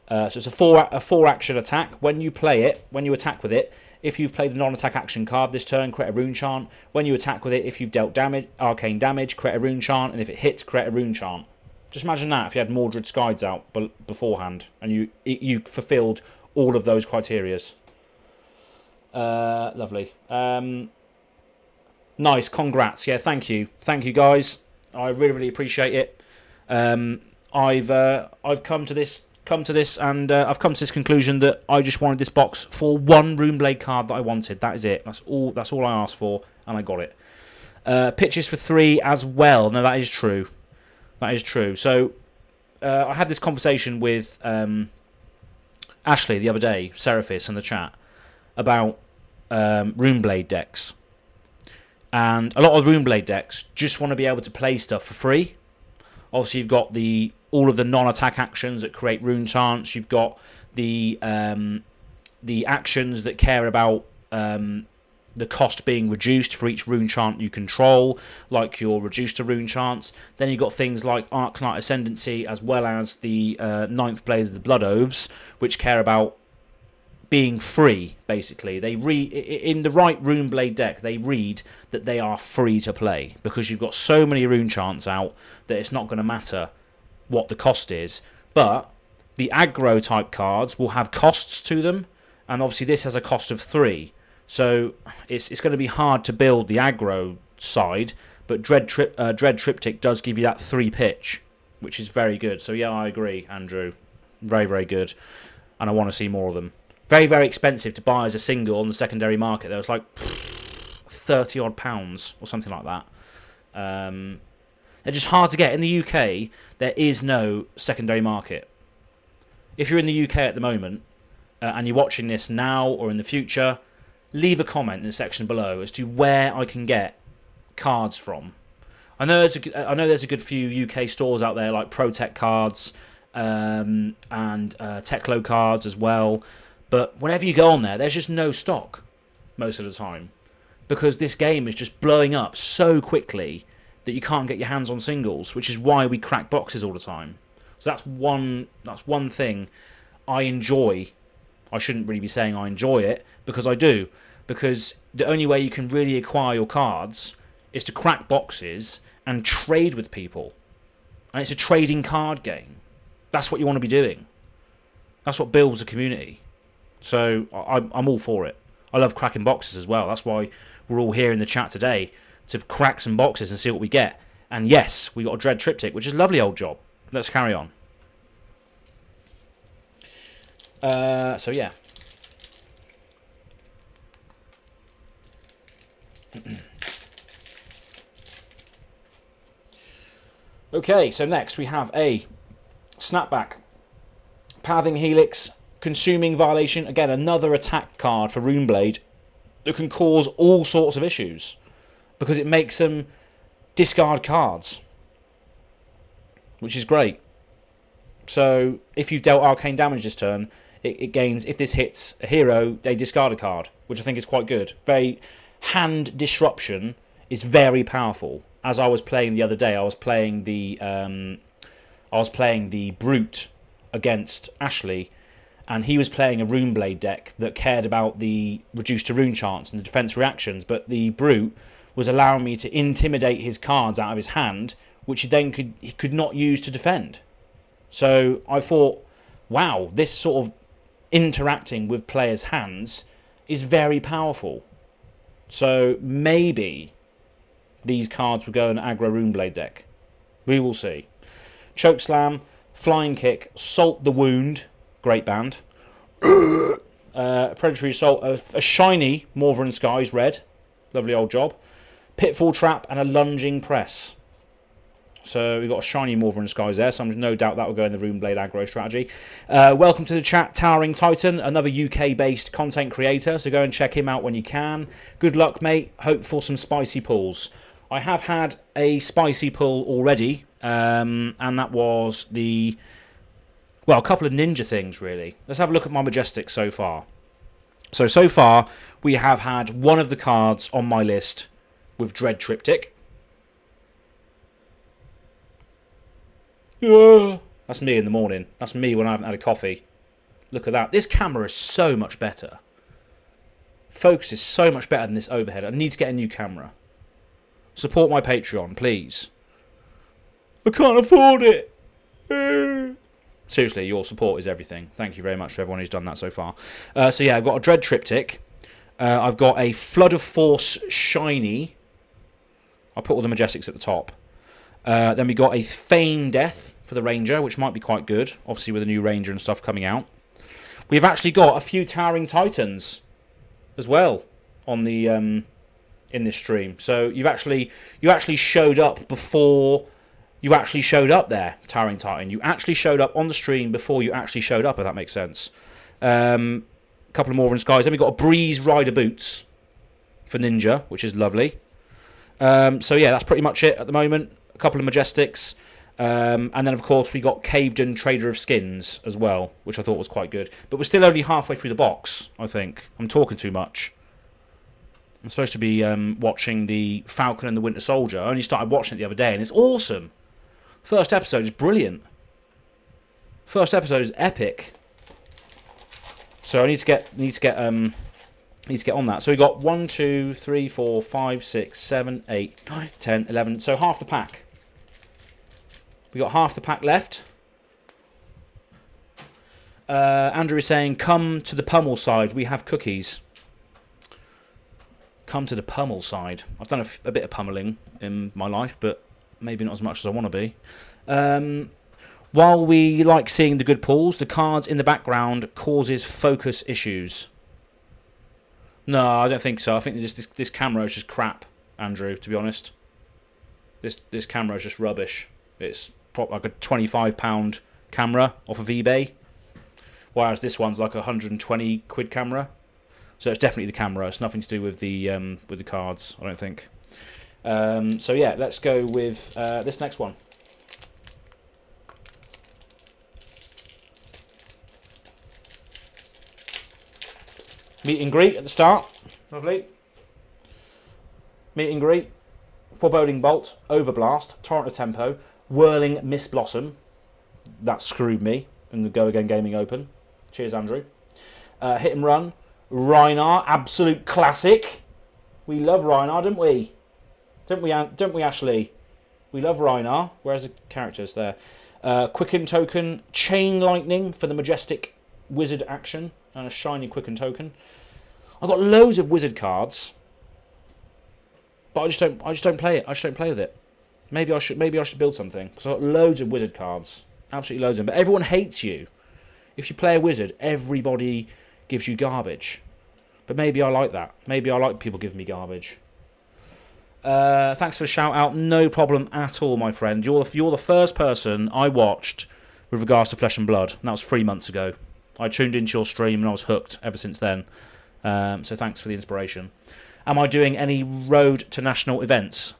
So it's a 4 action attack. When you play it, when you attack with it, if you've played a non-attack action card this turn, create a rune chant. When you attack with it, if you've dealt damage, arcane damage, create a rune chant. And if it hits, create a rune chant. Just imagine that if you had Mordred Skides out beforehand and you fulfilled all of those criterias. Lovely. Nice, congrats. Yeah, thank you. Thank you, guys. I really, really appreciate it. I've come to this and I've come to this conclusion that I just wanted this box for 1 Runeblade card that I wanted. That is it. That's all I asked for, and I got it. Pitches for 3 as well. No, that is true. That is true. So I had this conversation with Ashley the other day, Seraphis, in the chat, about Runeblade decks. And a lot of Runeblade decks just want to be able to play stuff for free. Obviously, you've got all of the non-attack actions that create rune chants. You've got the actions that care about the cost being reduced for each rune chant you control, like your reduced to rune chants. Then you've got things like Arc Knight Ascendancy, as well as the Ninth Blaze of the Blood Oaths, which care about being free, basically. In the right Runeblade deck, they read that they are free to play, because you've got so many rune chants out that it's not going to matter what the cost is. But the aggro type cards will have costs to them, and obviously this has a cost of 3. So it's going to be hard to build the aggro side, but Dread Triptych does give you that 3 pitch, which is very good. So yeah, I agree, Andrew. Very, very good. And I want to see more of them. Very, very expensive to buy as a single on the secondary market. There was like 30 odd pounds or something like that. They're just hard to get. In the UK, there is no secondary market. If you're in the UK at the moment and you're watching this now or in the future, leave a comment in the section below as to where I can get cards from. I know there's a good few UK stores out there like ProTech Cards and Techlo Cards as well. But whenever you go on there, there's just no stock most of the time, because this game is just blowing up so quickly that you can't get your hands on singles, which is why we crack boxes all the time. So that's one thing I enjoy. I shouldn't really be saying I enjoy it, because I do. Because the only way you can really acquire your cards is to crack boxes and trade with people. And it's a trading card game. That's what you want to be doing. That's what builds a community. So I'm all for it. I love cracking boxes as well. That's why we're all here in the chat today, to crack some boxes and see what we get. And yes, we got a Dread Triptych, which is a lovely old job. Let's carry on. So yeah. Okay, so next we have a Snapback. Pathing Helix, Consuming Violation. Again, another attack card for Runeblade that can cause all sorts of issues because it makes them discard cards, which is great. So if you've dealt arcane damage this turn, it gains, if this hits a hero, they discard a card, which I think is quite good. Very hand disruption is very powerful. As I was playing the other day, I was playing the Brute against Ashley, and he was playing a Runeblade deck that cared about the reduced to rune chance and the defense reactions, but the Brute was allowing me to intimidate his cards out of his hand, which he could not use to defend. So I thought, wow, this sort of interacting with players' hands is very powerful. So maybe these cards will go in an aggro Runeblade deck. We will see. Chokeslam, Flying Kick, Salt the Wound, great band. Predatory Assault, a shiny Morven Skies red, lovely old job. Pitfall Trap and a Lunging Press. So we've got a shiny Morven Skies there, so there's no doubt that will go in the Runeblade aggro strategy. Welcome to the chat, Towering Titan, another UK-based content creator, so go and check him out when you can. Good luck, mate. Hope for some spicy pulls. I have had a spicy pull already, and that was a couple of ninja things, really. Let's have a look at my Majestics so far. So far, we have had one of the cards on my list with Dread Triptych. That's me in the morning. That's me when I haven't had a coffee. Look at that. This camera is so much better. Focus is so much better than this overhead. I need to get a new camera. Support my Patreon, please. I can't afford it. Seriously, your support is everything. Thank you very much to everyone who's done that so far. So yeah, I've got a Dread Triptych. I've got a Flood of Force Shiny. I'll put all the Majestics at the top. Then we got a Feign Death for the Ranger, which might be quite good, obviously with a new Ranger and stuff coming out. We've actually got a few Towering Titans as well on the in this stream. So you actually showed up before you actually showed up there, Towering Titan. You actually showed up on the stream before you actually showed up, if that makes sense. A couple of Morven Skies. Then we've got a Breeze Rider Boots for Ninja, which is lovely. So yeah, that's pretty much it at the moment. A couple of Majestics. And then, of course, we got Cavedon Trader of Skins as well, which I thought was quite good. But we're still only halfway through the box, I think. I'm talking too much. I'm supposed to be watching the Falcon and the Winter Soldier. I only started watching it the other day, and it's awesome. First episode is brilliant. First episode is epic. So I need to get on that. So we got 1, 2, 3, 4, 5, 6, 7, 8, 9, 10, 11. So half the pack. We got half the pack left. Andrew is saying, come to the pummel side. We have cookies. Come to the pummel side. I've done a bit of pummeling in my life, but maybe not as much as I want to be. While we like seeing the good pulls, the cards in the background causes focus issues. No, I don't think so. I think this camera is just crap, Andrew, to be honest. This camera is just rubbish. It's like a £25 camera off of eBay, whereas this one's like a 120 quid camera. So it's definitely the camera. It's nothing to do with the cards, I don't think. So yeah, let's go with this next one. Meet and greet at the start. Lovely. Meet and greet. Foreboding Bolt, Overblast, Torrent of Tempo, Whirling Mist Blossom. That screwed me in the Go Again Gaming Open. Cheers, Andrew. Hit and Run, Rhinar, absolute classic. We love Rhinar, don't we? Don't we, Ashley? We love Rhinar. Where's the characters there? Quicken token, Chain Lightning for the majestic wizard action, and a shiny Quicken token. I've got loads of wizard cards, but I just don't play it. I just don't play with it. Maybe I should build something, because I've got loads of wizard cards, absolutely loads of them. But everyone hates you. If you play a wizard, everybody gives you garbage. But maybe I like that. Maybe I like people giving me garbage. Thanks for the shout out. No problem at all, my friend. You're the first person I watched with regards to Flesh and Blood. And that was 3 months ago. I tuned into your stream and I was hooked ever since then. So thanks for the inspiration. Am I doing any road to national events?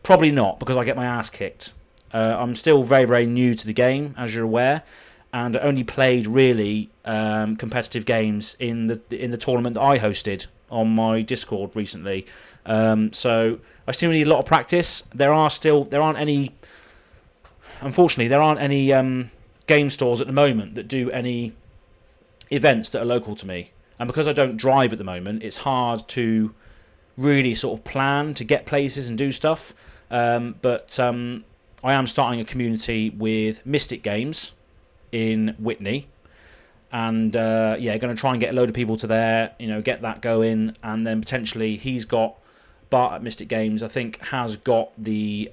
Probably not, because I get my ass kicked. I'm still very, very new to the game, as you're aware, and I only played really competitive games in the tournament that I hosted on my Discord recently. So I still need a lot of practice. Unfortunately, there aren't any game stores at the moment that do any events that are local to me. And because I don't drive at the moment, it's hard to really sort of plan to get places and do stuff. But I am starting a community with Mystic Games in Whitney. And going to try and get a load of people to there, get that going. And then potentially Bart at Mystic Games, I think, has got the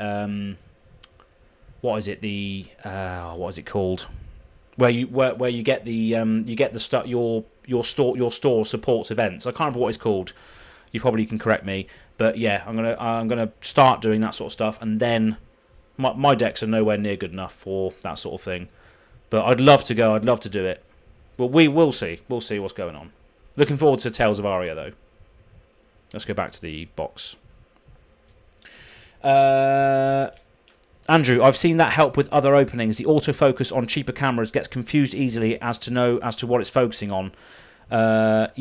what is it called? Where you get the stuff, your store supports events. I can't remember what it's called. You probably can correct me, but yeah, I'm gonna start doing that sort of stuff, and then my decks are nowhere near good enough for that sort of thing. But I'd love to go. I'd love to do it. But we'll see. We'll see what's going on. Looking forward to Tales of Aria though. Let's go back to the box. Andrew, I've seen that help with other openings. The autofocus on cheaper cameras gets confused easily as to what it's focusing on. I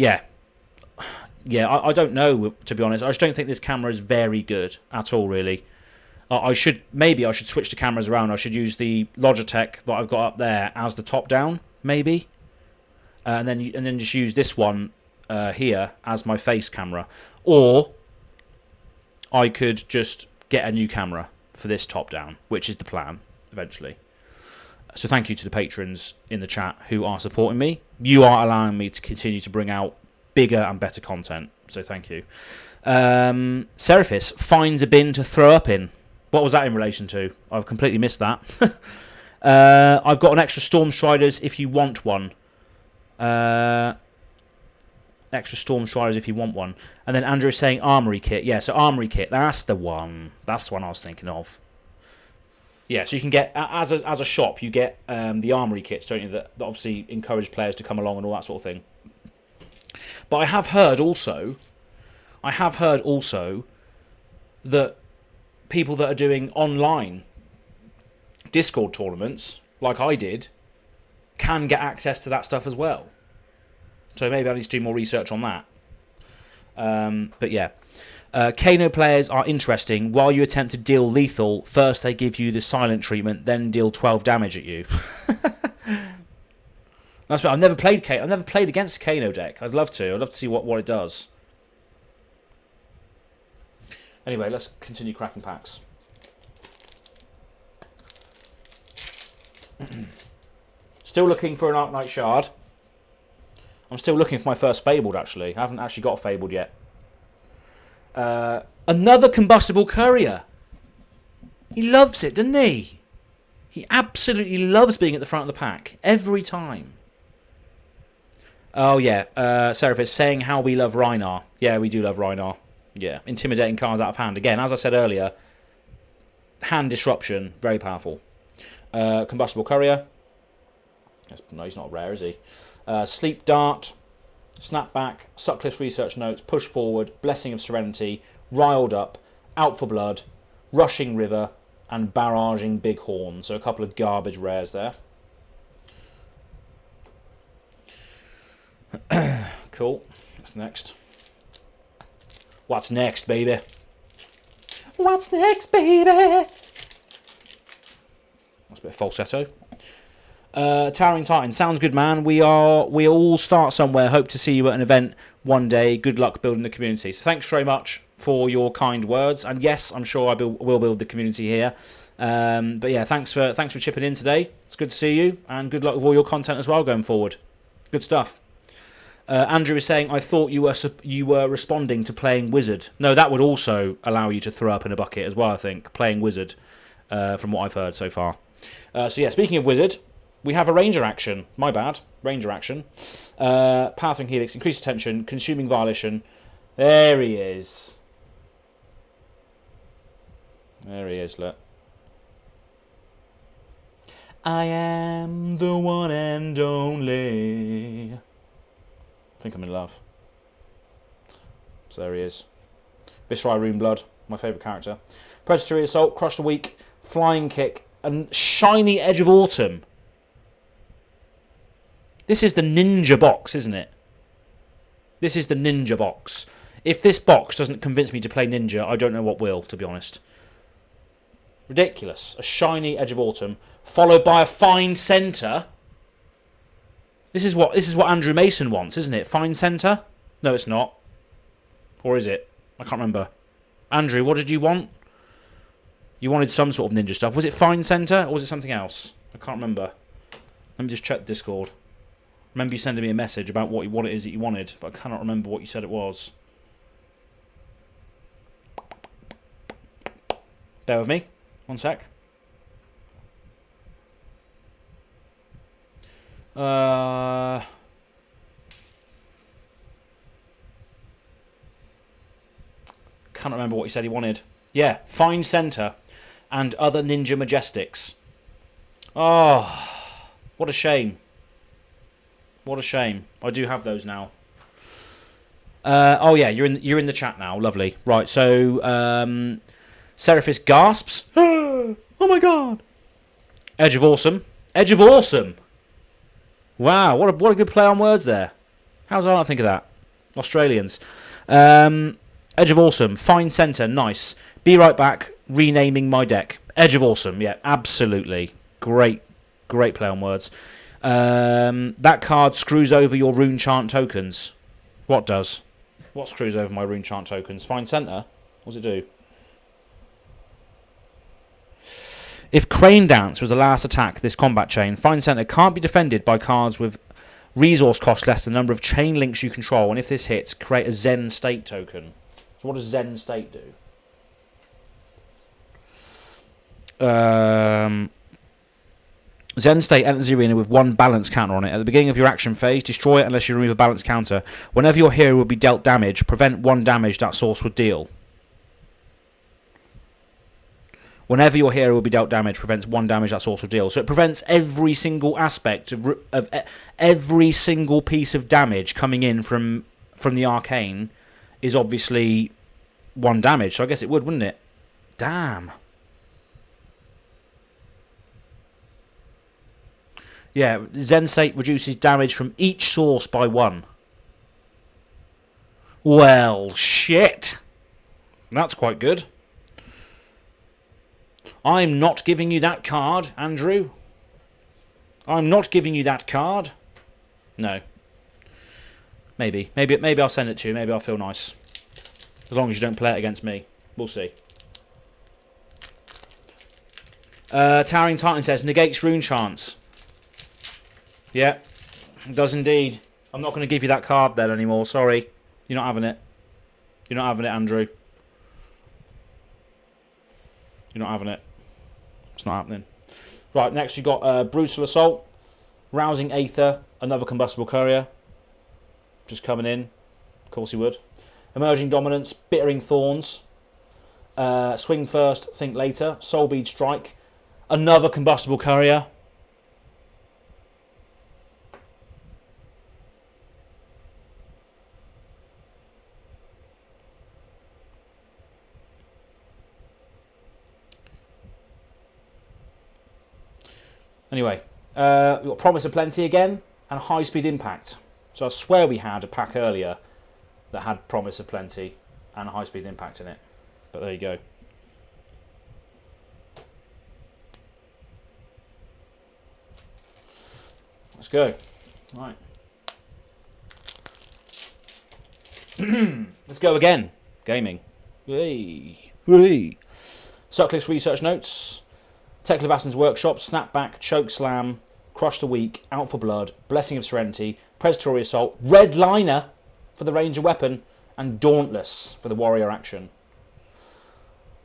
don't know, to be honest. I just don't think this camera is very good at all, really. I should switch the cameras around. I should use the Logitech that I've got up there as the top down, maybe, and then just use this one here as my face camera, or I could just get a new camera for this top down, which is the plan eventually. So thank you to the patrons in the chat who are supporting me. You are allowing me to continue to bring out bigger and better content, so thank you. Seraphis finds a bin to throw up in. What was that in relation to? I've completely missed that. I've got an extra Storm Striders if you want one. Extra Storm Striders if you want one. And then Andrew is saying Armory Kit. Yeah, so Armory Kit, that's the one. That's the one I was thinking of. Yeah, so you can get, as a shop, you get the Armory Kits, don't you, that obviously encourage players to come along and all that sort of thing. But I have heard also that people that are doing online Discord tournaments, like I did, can get access to that stuff as well. So maybe I need to do more research on that. But yeah. Kano players are interesting. While you attempt to deal lethal, first they give you the silent treatment, then deal 12 damage at you. That's right. I've never played Kano. I've never played against a Kano deck. I'd love to. I'd love to see what it does. Anyway, let's continue cracking packs. Still looking for an Arknight Shard. I'm still looking for my first Fabled, actually. I haven't actually got a Fabled yet. Another Combustible Courier. He loves it, doesn't he? He absolutely loves being at the front of the pack. Every time. Oh, yeah. Seraphis saying how we love Rhinar. Yeah, we do love Rhinar. Yeah. Intimidating cards out of hand. Again, as I said earlier, hand disruption. Very powerful. Combustible Courier. No, he's not rare, is he? Sleep Dart, Snapback, Sutcliffe's Research Notes, Push Forward, Blessing of Serenity, Riled Up, Out for Blood, Rushing River, and Barraging Bighorn. So a couple of garbage rares there. Cool. What's next? What's next, baby? What's next, baby? That's a bit of falsetto. Towering Titan, sounds good, man. We all start somewhere. Hope to see you at an event one day. Good luck building the community. So thanks very much for your kind words. And yes, I'm sure I will build the community here. But yeah, thanks for chipping in today. It's good to see you, and good luck with all your content as well going forward. Good stuff. Andrew is saying, I thought you were responding to playing Wizard. No, that would also allow you to throw up in a bucket as well, I think, playing Wizard, from what I've heard so far. So yeah, speaking of Wizard, we have a Ranger action. My bad. Ranger action. Pathing Helix, increased attention, consuming violation. There he is. There he is, look. I am the one and only. I think I'm in love. So there he is. Viscerai Runeblood, my favourite character. Predatory Assault, Crush the Weak, Flying Kick, and Shiny Edge of Autumn. This is the ninja box, isn't it? This is the ninja box. If this box doesn't convince me to play ninja, I don't know what will, to be honest. Ridiculous. A Shiny Edge of Autumn, followed by a Fine Centre. This is what Andrew Mason wants, isn't it? Fine Centre? No, it's not. Or is it? I can't remember. Andrew, what did you want? You wanted some sort of ninja stuff. Was it Fine Centre or was it something else? I can't remember. Let me just check Discord. Remember you sending me a message about what it is that you wanted, but I cannot remember what you said it was. Bear with me. One sec. Cannot remember what he said he wanted. Yeah, Fine Centre and other Ninja Majestics. Oh, what a shame. What a shame. I do have those now. Oh yeah, you're in the chat now. Lovely. Right, so Seraphis gasps. Oh my god. Edge of Awesome. Edge of Awesome. Wow, what a good play on words there. How did I not think of that? Australians. Edge of Awesome. Fine Centre. Nice. Be right back. Renaming my deck. Edge of Awesome. Yeah, absolutely. Great play on words. That card screws over your Rune Chant tokens. What does? What screws over my Rune Chant tokens? Fine Centre? What does it do? If Crane Dance was the last attack this combat chain, Fine Centre can't be defended by cards with resource cost less than the number of chain links you control, and if this hits, create a Zen State token. So what does Zen State do? Zen State enters the arena with one balance counter on it. At the beginning of your action phase, destroy it unless you remove a balance counter. Whenever your hero will be dealt damage, prevent one damage that source would deal. Whenever your hero will be dealt damage, prevents one damage that source will deal. So it prevents every single aspect of every single piece of damage coming in from the arcane is obviously one damage. So I guess it would, wouldn't it? Damn. Yeah, Zen State reduces damage from each source by one. Well, shit. That's quite good. I'm not giving you that card, Andrew. I'm not giving you that card. No. Maybe I'll send it to you. Maybe I'll feel nice. As long as you don't play it against me. We'll see. Towering Titan says, negates Rune Chants. Yeah, it does indeed. I'm not going to give you that card then anymore. Sorry. You're not having it. You're not having it, Andrew. You're not having it. It's not happening. Right, next we've got Brutal Assault, Rousing Aether, another Combustible Courier. Just coming in. Of course he would. Emerging Dominance, Bittering Thorns. Swing First, Think Later. Soulbead Strike, another Combustible Courier. Anyway, we've got Promise of Plenty again, and High Speed Impact. So I swear we had a pack earlier that had Promise of Plenty and High Speed Impact in it. But there you go. Let's go. Right. Let's go again. Gaming. Hey. Hey. Sutcliffe's research notes. Tekla Vassen's workshop. Snapback. Choke slam. Crush the weak. Out for blood. Blessing of Serenity. Predatory assault. Red liner for the ranger weapon. And Dauntless for the warrior action.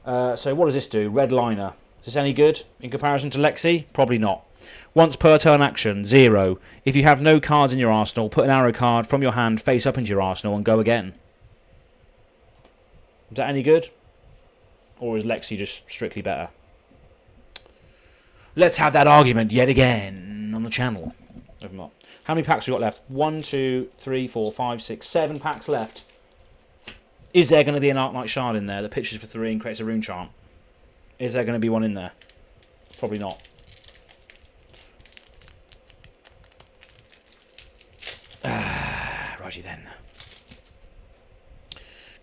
So what does this do? Red liner. Is this any good in comparison to Lexi? Probably not. Once per turn action, 0. If you have no cards in your arsenal, put an arrow card from your hand face up into your arsenal and go again. Is that any good? Or is Lexi just strictly better? Let's have that argument yet again on the channel. Never mind. How many packs have we got left? 1, 2, 3, 4, 5, 6, 7 packs left. Is there going to be an Arc Knight Shard in there that pitches for 3 and creates a rune chant? Is there going to be one in there? Probably not. Righty then.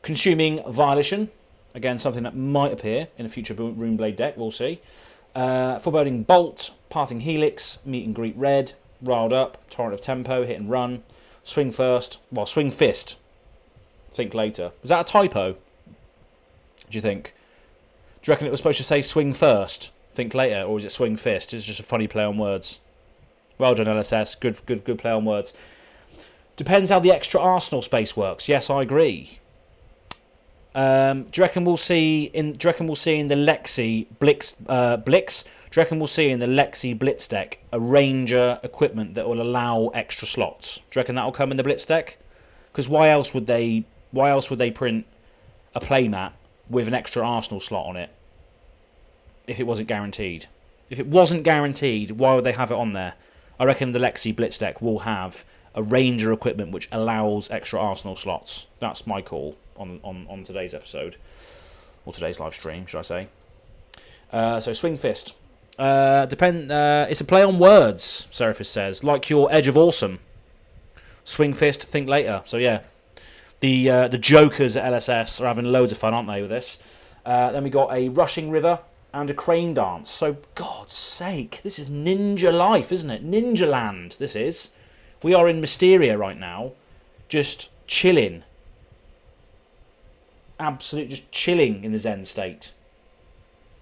Consuming Violation. Again, something that might appear in a future Runeblade deck. We'll see. Foreboding Bolt. Pathing Helix. Meet and Greet Red. Riled Up. Torrent of Tempo. Hit and Run. Swing First. Well, Swing Fist. Think Later. Is that a typo? Do you think? Do you reckon it was supposed to say Swing First? Think Later? Or is it Swing Fist? It's just a funny play on words. Well done, LSS. Good play on words. Depends how the extra arsenal space works. Yes, I agree. Do you reckon we'll see in the Lexi Blix? Do you reckon we'll see in the Lexi Blitz deck a Ranger equipment that will allow extra slots? Do you reckon that will come in the Blitz deck? Because why else would they print a playmat with an extra arsenal slot on it if it wasn't guaranteed? If it wasn't guaranteed, why would they have it on there? I reckon the Lexi Blitz deck will have a Ranger equipment which allows extra arsenal slots. That's my call on today's episode, or today's live stream, should I say. So Swing Fist. It's a play on words, Seraphis says, like your Edge of Awesome. Swing Fist, Think Later. So yeah, the jokers at LSS are having loads of fun, aren't they, with this? Then we got a Rushing River and a Crane Dance. So, God's sake, this is ninja life, isn't it? Ninja land, this is. We are in Mysteria right now, just chilling. Absolute, just chilling in the Zen state.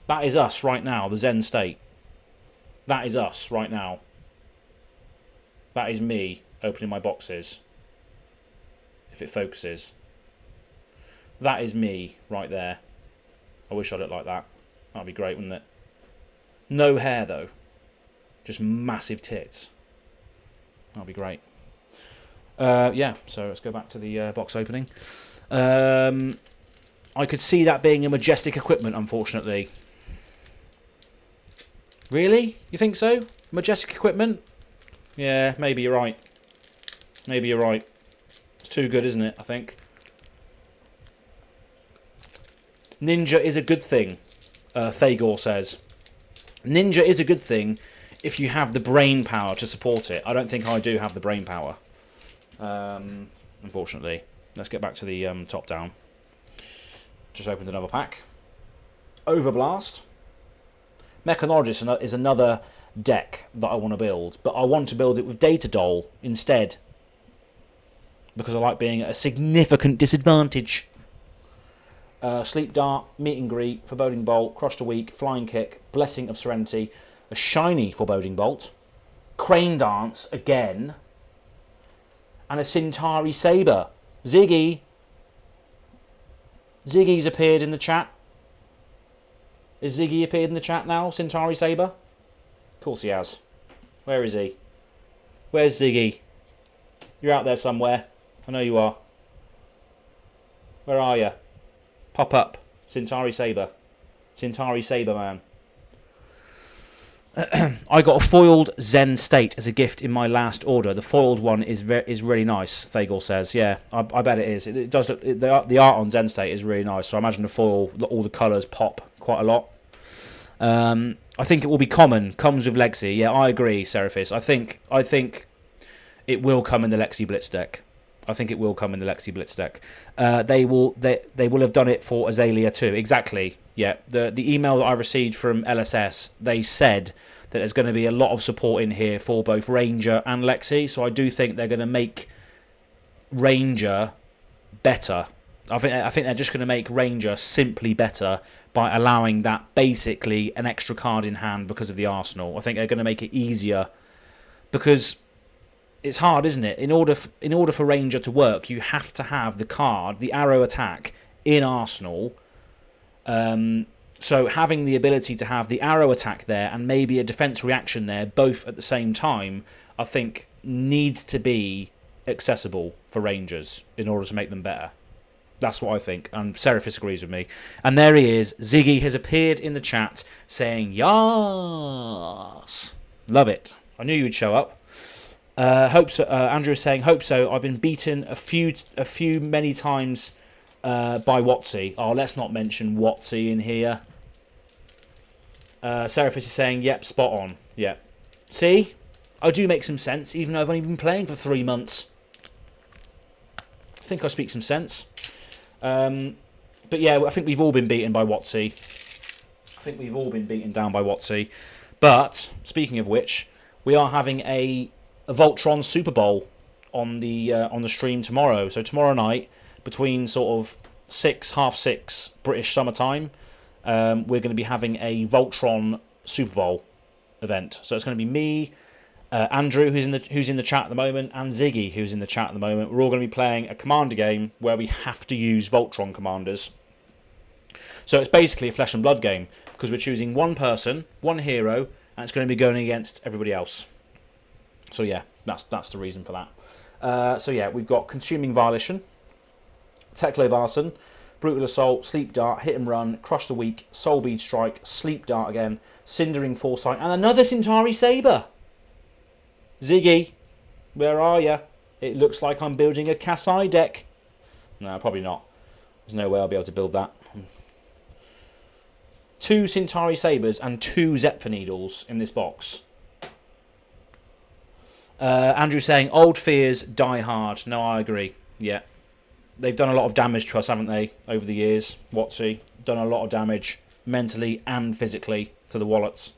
That is us right now, the Zen state. That is us right now. That is me opening my boxes. If it focuses. That is me right there. I wish I looked like that. That'd be great, wouldn't it? No hair, though. Just massive tits. That'd be great. Yeah, so let's go back to the box opening. I could see that being a Majestic equipment, unfortunately. Really? You think so? Majestic equipment? Yeah, maybe you're right. Maybe you're right. It's too good, isn't it, I think? Ninja is a good thing, Thagor says. Ninja is a good thing if you have the brain power to support it. I don't think I do have the brain power, unfortunately. Let's get back to the top down. Just opened another pack. Overblast. Mechanologist is another deck that I want to build, but I want to build it with Data Doll instead, because I like being at a significant disadvantage. Sleep Dart, Meet and Greet, Foreboding Bolt, Crush the Weak, Flying Kick, Blessing of Serenity, a shiny Foreboding Bolt, Crane Dance again, and a Centauri Saber. Ziggy's appeared in the chat. Has Ziggy appeared in the chat now? Centauri Saber? Of course he has. Where is he? Where's Ziggy? You're out there somewhere. I know you are. Where are you? Pop up. Centauri Saber. Centauri Saber, man. I got a foiled Zen State as a gift in my last order. The foiled one is really nice, Thagor says. Yeah, I bet it is. It does look, the art on Zen State is really nice, so I imagine the foil, all the colours pop quite a lot. I think it will be common. Comes with Lexi. Yeah, I agree, Seraphis. I think it will come in the Lexi Blitz deck. I think it will come in the Lexi Blitz deck. They will have done it for Azalea too. Exactly. Yeah. The email that I received from LSS, they said that there's going to be a lot of support in here for both Ranger and Lexi. So I do think they're going to make Ranger better I think they're just going to make Ranger simply better by allowing that basically an extra card in hand because of the arsenal. I think they're going to make it easier because it's hard, isn't it? In order for Ranger to work, you have to have the card, the arrow attack, in arsenal. So having the ability to have the arrow attack there and maybe a defense reaction there, both at the same time, I think needs to be accessible for Rangers in order to make them better. That's what I think, and Seraphis agrees with me. And there he is. Ziggy has appeared in the chat saying, "Yas." Love it. I knew you'd show up. Hope so. Andrew is saying, "Hope so. I've been beaten a few many times by Watsy." Oh, let's not mention Watsy in here. Seraphis is saying, "Yep, spot on. Yep. See, I do make some sense, even though I've only been playing for 3 months. I think I speak some sense." But yeah, I think we've all been beaten by Watsy. I think we've all been beaten down by Watsy. But speaking of which, we are having a Voltron Super Bowl on the stream tomorrow. So tomorrow night, between sort of 6:30 British summer time, we're going to be having a Voltron Super Bowl event. So it's going to be me, Andrew, who's in the chat at the moment, and Ziggy, who's in the chat at the moment. We're all going to be playing a commander game where we have to use Voltron commanders. So it's basically a flesh and blood game because we're choosing one person, one hero, and it's going to be going against everybody else. So yeah, that's the reason for that. So yeah, we've got Consuming Violation, Teklo Varson, Brutal Assault, Sleep Dart, Hit and Run, Crush the Weak, Soul Bead Strike, Sleep Dart again, Cindering Foresight, and another Centauri Saber. Ziggy, where are you? It looks like I'm building a Kasai deck. No, probably not. There's no way I'll be able to build that. 2 Centauri Sabers and 2 Zephyr Needles in this box. Andrew saying, "Old fears die hard." No, I agree. Yeah. They've done a lot of damage to us, haven't they, over the years? Watsy done a lot of damage mentally and physically to the wallets.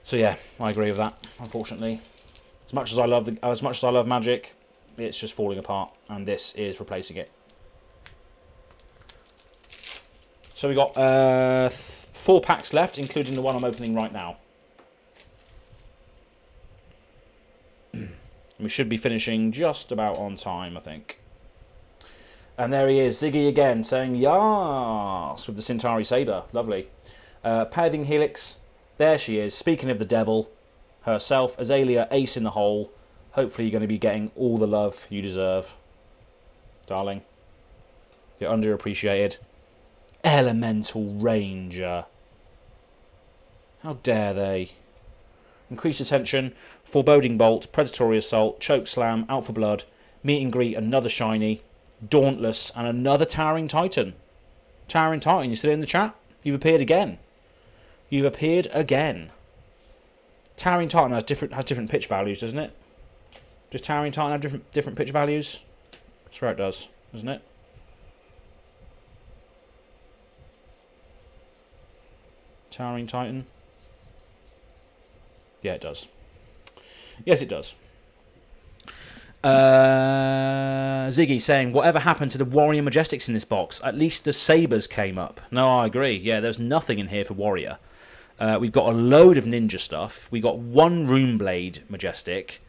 So yeah, I agree with that. Unfortunately, as much as I love Magic, it's just falling apart, and this is replacing it. So we got 4 packs left, including the one I'm opening right now. We should be finishing just about on time, I think. And there he is, Ziggy again, saying "Yas" with the Centauri Saber. Lovely. Pathing Helix. There she is. Speaking of the devil herself, Azalea, ace in the hole. Hopefully you're going to be getting all the love you deserve, darling. You're underappreciated. Elemental Ranger. How dare they? Increased Attention, Foreboding Bolt, Predatory Assault, Choke Slam, Out for Blood, Meet and Greet, another shiny, Dauntless, and another Towering Titan. Towering Titan, you still in the chat? You've appeared again. You've appeared again. Towering Titan has different pitch values, doesn't it? Does Towering Titan have different pitch values? I swear it does, doesn't it? Towering Titan. Yeah, it does. Yes, it does. Ziggy saying, "Whatever happened to the Warrior Majestics in this box? At least the Sabres came up." No, I agree. Yeah, there's nothing in here for Warrior. We've got a load of Ninja stuff. We got 1 Runeblade Majestic,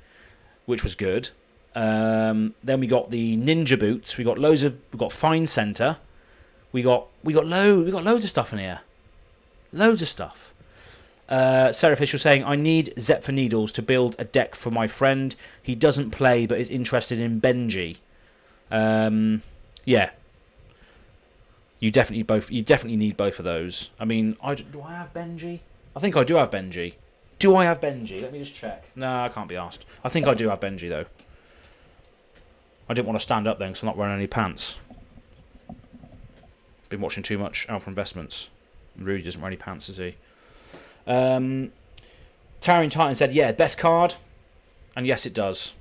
which was good. Then we got the Ninja Boots. We got Fine Center. We got loads of stuff in here. Loads of stuff. Seraphis was saying, "I need Zephyr Needles to build a deck for my friend. He doesn't play but is interested in Benji." Yeah. You definitely need both of those. I mean, do I have Benji? I think I do have Benji. Do I have Benji? Let me just check. No, I can't be asked. I think I do have Benji, though. I didn't want to stand up then because I'm not wearing any pants. Been watching too much Alpha Investments. Rudy doesn't wear any pants, does he? Towering Titan said, "Yeah, best card." And yes, it does.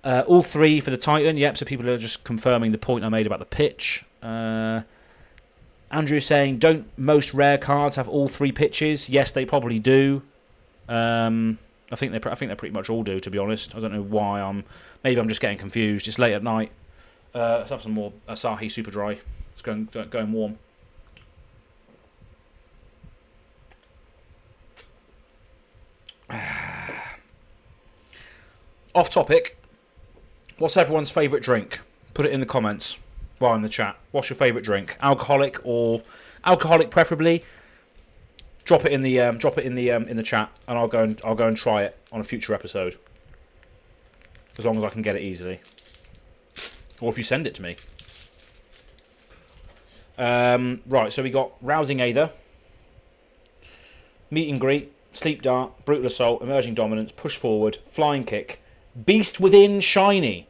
All 3 for the Titan. Yep, so people are just confirming the point I made about the pitch. Andrew saying, "Don't most rare cards have all 3 pitches?" Yes, they probably do. I think they pretty much all do, to be honest. I don't know why maybe I'm just getting confused. It's late at night. Let's have some more Asahi Super Dry. It's going warm. Off topic. What's everyone's favourite drink? Put it in the comments while in the chat. What's your favourite drink? Alcoholic or alcoholic preferably? Drop it in the chat, and I'll go and try it on a future episode. As long as I can get it easily, or if you send it to me. Right, so we got Rousing Aether, Meet and Greet, Sleep Dart, Brutal Assault, Emerging Dominance, Push Forward, Flying Kick, Beast Within, Shiny.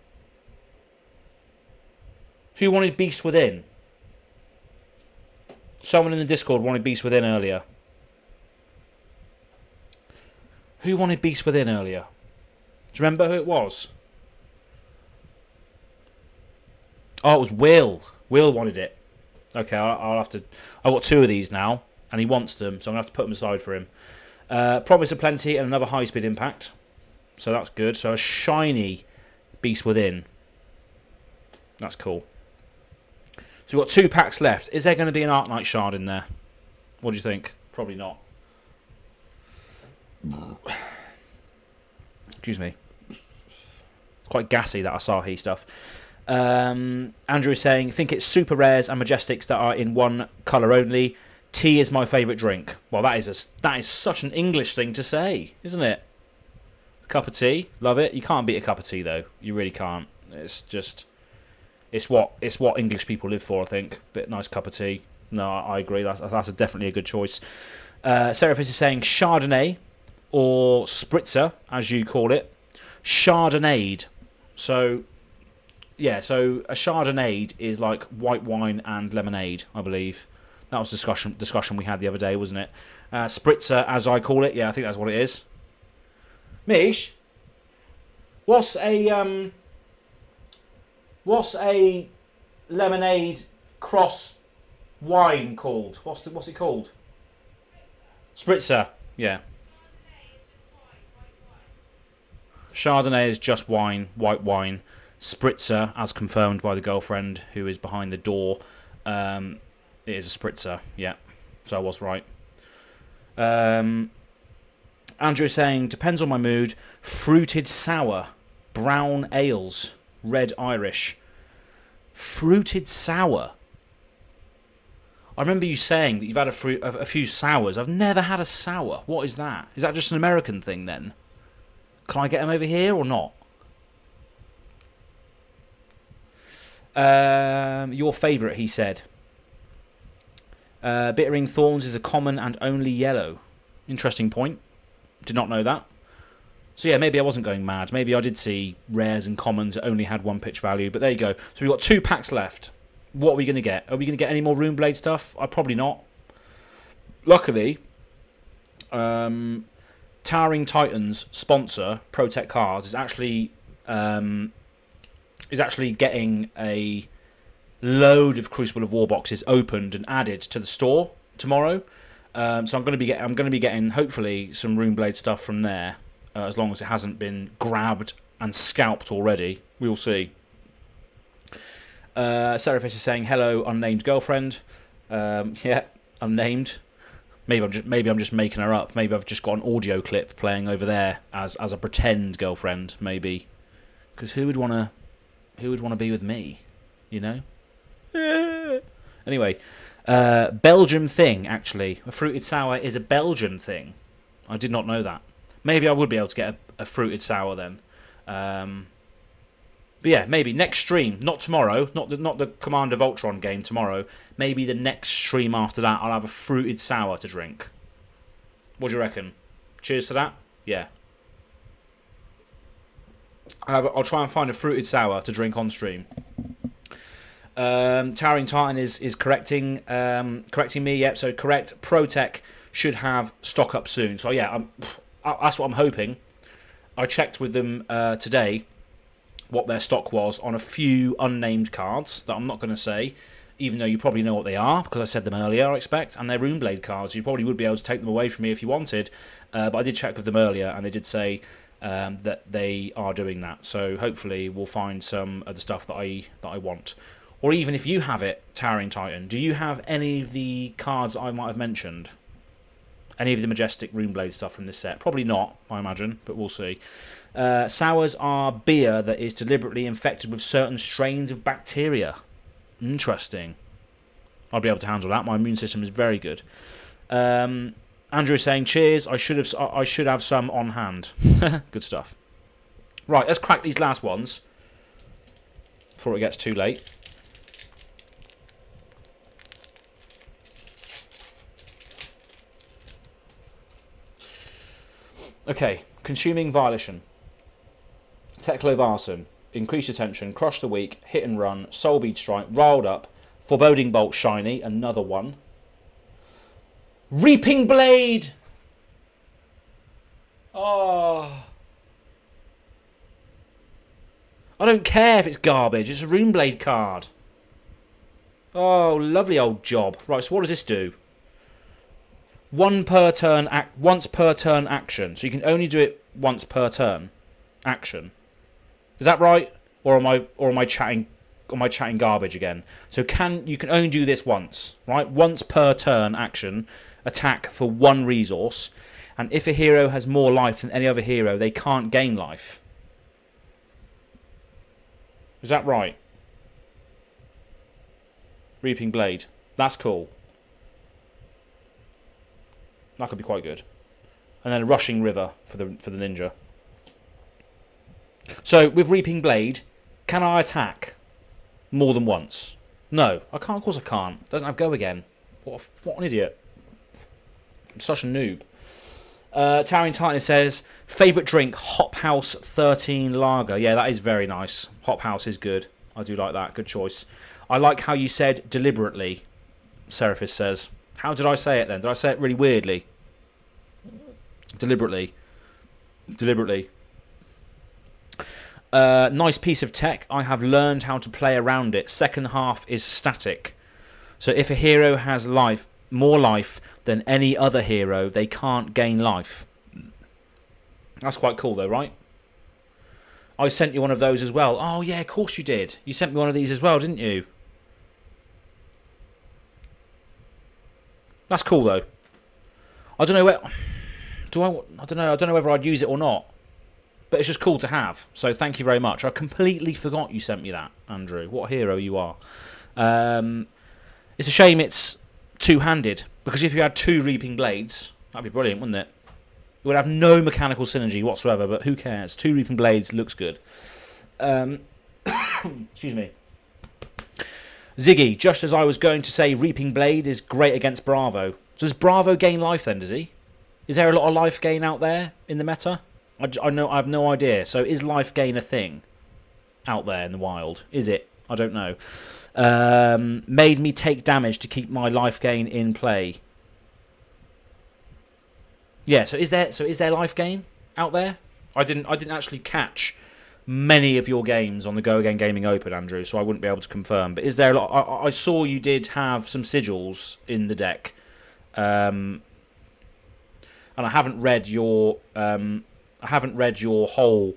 Who wanted Beast Within? Someone in the Discord wanted Beast Within earlier. Who wanted Beast Within earlier? Do you remember who it was? Oh, it was Will. Will wanted it. Okay, I'll have to... I've got 2 of these now, and he wants them, so I'm going to have to put them aside for him. Promise of Plenty and another high-speed impact. So that's good. So a shiny Beast Within. That's cool. So we've got 2 packs left. Is there going to be an Arknight Shard in there? What do you think? Probably not. Excuse me. It's quite gassy, that Asahi stuff. Andrew is saying, think it's super rares and majestics that are in one colour only. Tea is my favourite drink. Well, that is such an English thing to say, isn't it? A cup of tea, love it. You can't beat a cup of tea though. You really can't. It's what English people live for, I think. Bit nice cup of tea. No, I agree. That's definitely a good choice. Seraphis is saying Chardonnay or Spritzer, as you call it. Chardonnay. So, yeah, so a Chardonnay is like white wine and lemonade, I believe. That was discussion we had the other day, wasn't it? Spritzer, as I call it. Yeah, I think that's what it is. Mish, what's a lemonade cross wine called? What's it called? Spritzer. Yeah. Chardonnay is just wine, white wine. Spritzer, as confirmed by the girlfriend who is behind the door, it is a spritzer. Yeah, so I was right. Andrew is saying, depends on my mood. Fruited sour, brown ales, red Irish. Fruited sour. I remember you saying that you've had a few sours. I've never had a sour. What is that? Is that just an American thing then? Can I get them over here or not? Your favourite, he said. Bittering Thorns is a common and only yellow. Interesting point. Did not know that. So yeah, maybe I wasn't going mad. Maybe I did see rares and commons that only had 1 pitch value. But there you go. So we've got 2 packs left. What are we going to get? Are we going to get any more Runeblade stuff? Probably not. Luckily, Towering Titans sponsor Protect Cards is actually getting a load of Crucible of War boxes opened and added to the store tomorrow. So I'm going to be getting hopefully some Runeblade stuff from there, as long as it hasn't been grabbed and scalped already. We will see. Seraphis is saying hello, unnamed girlfriend. Yeah, unnamed. Maybe I'm just making her up. Maybe I've just got an audio clip playing over there as a pretend girlfriend. Maybe, because who would want to be with me? You know. Anyway. Belgian thing, actually. A fruited sour is a Belgian thing. I did not know that. Maybe I would be able to get a fruited sour then. But yeah, maybe next stream, not tomorrow, not the Command of Ultron game tomorrow. Maybe the next stream after that, I'll have a fruited sour to drink. What do you reckon? Cheers to that? Yeah. I'll try and find a fruited sour to drink on stream. Towering Titan is correcting me. Yep, so correct. Protec should have stock up soon. So yeah, that's what I'm hoping. I checked with them today what their stock was on a few unnamed cards that I'm not going to say, even though you probably know what they are because I said them earlier, I expect, and they're Runeblade cards. You probably would be able to take them away from me if you wanted, but I did check with them earlier and they did say that they are doing that. So hopefully we'll find some of the stuff that I want. Or even if you have it, Towering Titan, do you have any of the cards I might have mentioned? Any of the Majestic Runeblade stuff from this set? Probably not, I imagine, but we'll see. Sours are beer that is deliberately infected with certain strains of bacteria. Interesting. I'll be able to handle that. My immune system is very good. Andrew is saying, cheers, I should have some on hand. Good stuff. Right, let's crack these last ones before it gets too late. Okay, Consuming Violation, Teclovarson, Increase Attention, Crush the Weak, Hit and Run, Soulbead Strike, Riled Up, Foreboding Bolt Shiny, another one. Reaping Blade! Oh. I don't care if it's garbage, it's a Runeblade card. Oh, lovely old job. Right, so what does this do? Once per turn action. So you can only do it once per turn action. Is that right? Or am I chatting garbage again? So you can only do this once, right? Once per turn action, attack for one resource, and if a hero has more life than any other hero, they can't gain life. Is that right? Reaping Blade. That's cool. That could be quite good. And then a Rushing River for the ninja. So with Reaping Blade, can I attack more than once? No, I can't. Of course I can't. Doesn't have go again. What an idiot. I'm such a noob. Towering Titan says, favourite drink, Hop House 13 Lager. Yeah, that is very nice. Hop House is good. I do like that. Good choice. I like how you said deliberately, Seraphis says. How did I say it then? Did I say it really weirdly? Deliberately. Nice piece of tech. I have learned how to play around it. Second half is static. So if a hero has more life than any other hero, they can't gain life. That's quite cool though, right? I sent you one of those as well. Oh yeah, of course you did. You sent me one of these as well, didn't you? That's cool though. I don't know where. I don't know whether I'd use it or not. But it's just cool to have. So thank you very much. I completely forgot you sent me that, Andrew. What a hero you are. It's a shame it's two-handed, because if you had two Reaping Blades, that'd be brilliant, wouldn't it? It would have no mechanical synergy whatsoever, but who cares? Two Reaping Blades looks good. Excuse me. Ziggy, just as I was going to say, Reaping Blade is great against Bravo. So does Bravo gain life then, does he? Is there a lot of life gain out there in the meta? I have no idea. So is life gain a thing out there in the wild? Is it? I don't know. Made me take damage to keep my life gain in play. Yeah, so is there life gain out there? I didn't actually catch many of your games on the Go Again Gaming Open, Andrew, so I wouldn't be able to confirm. But is there a lot? I saw you did have some sigils in the deck, and I haven't read your whole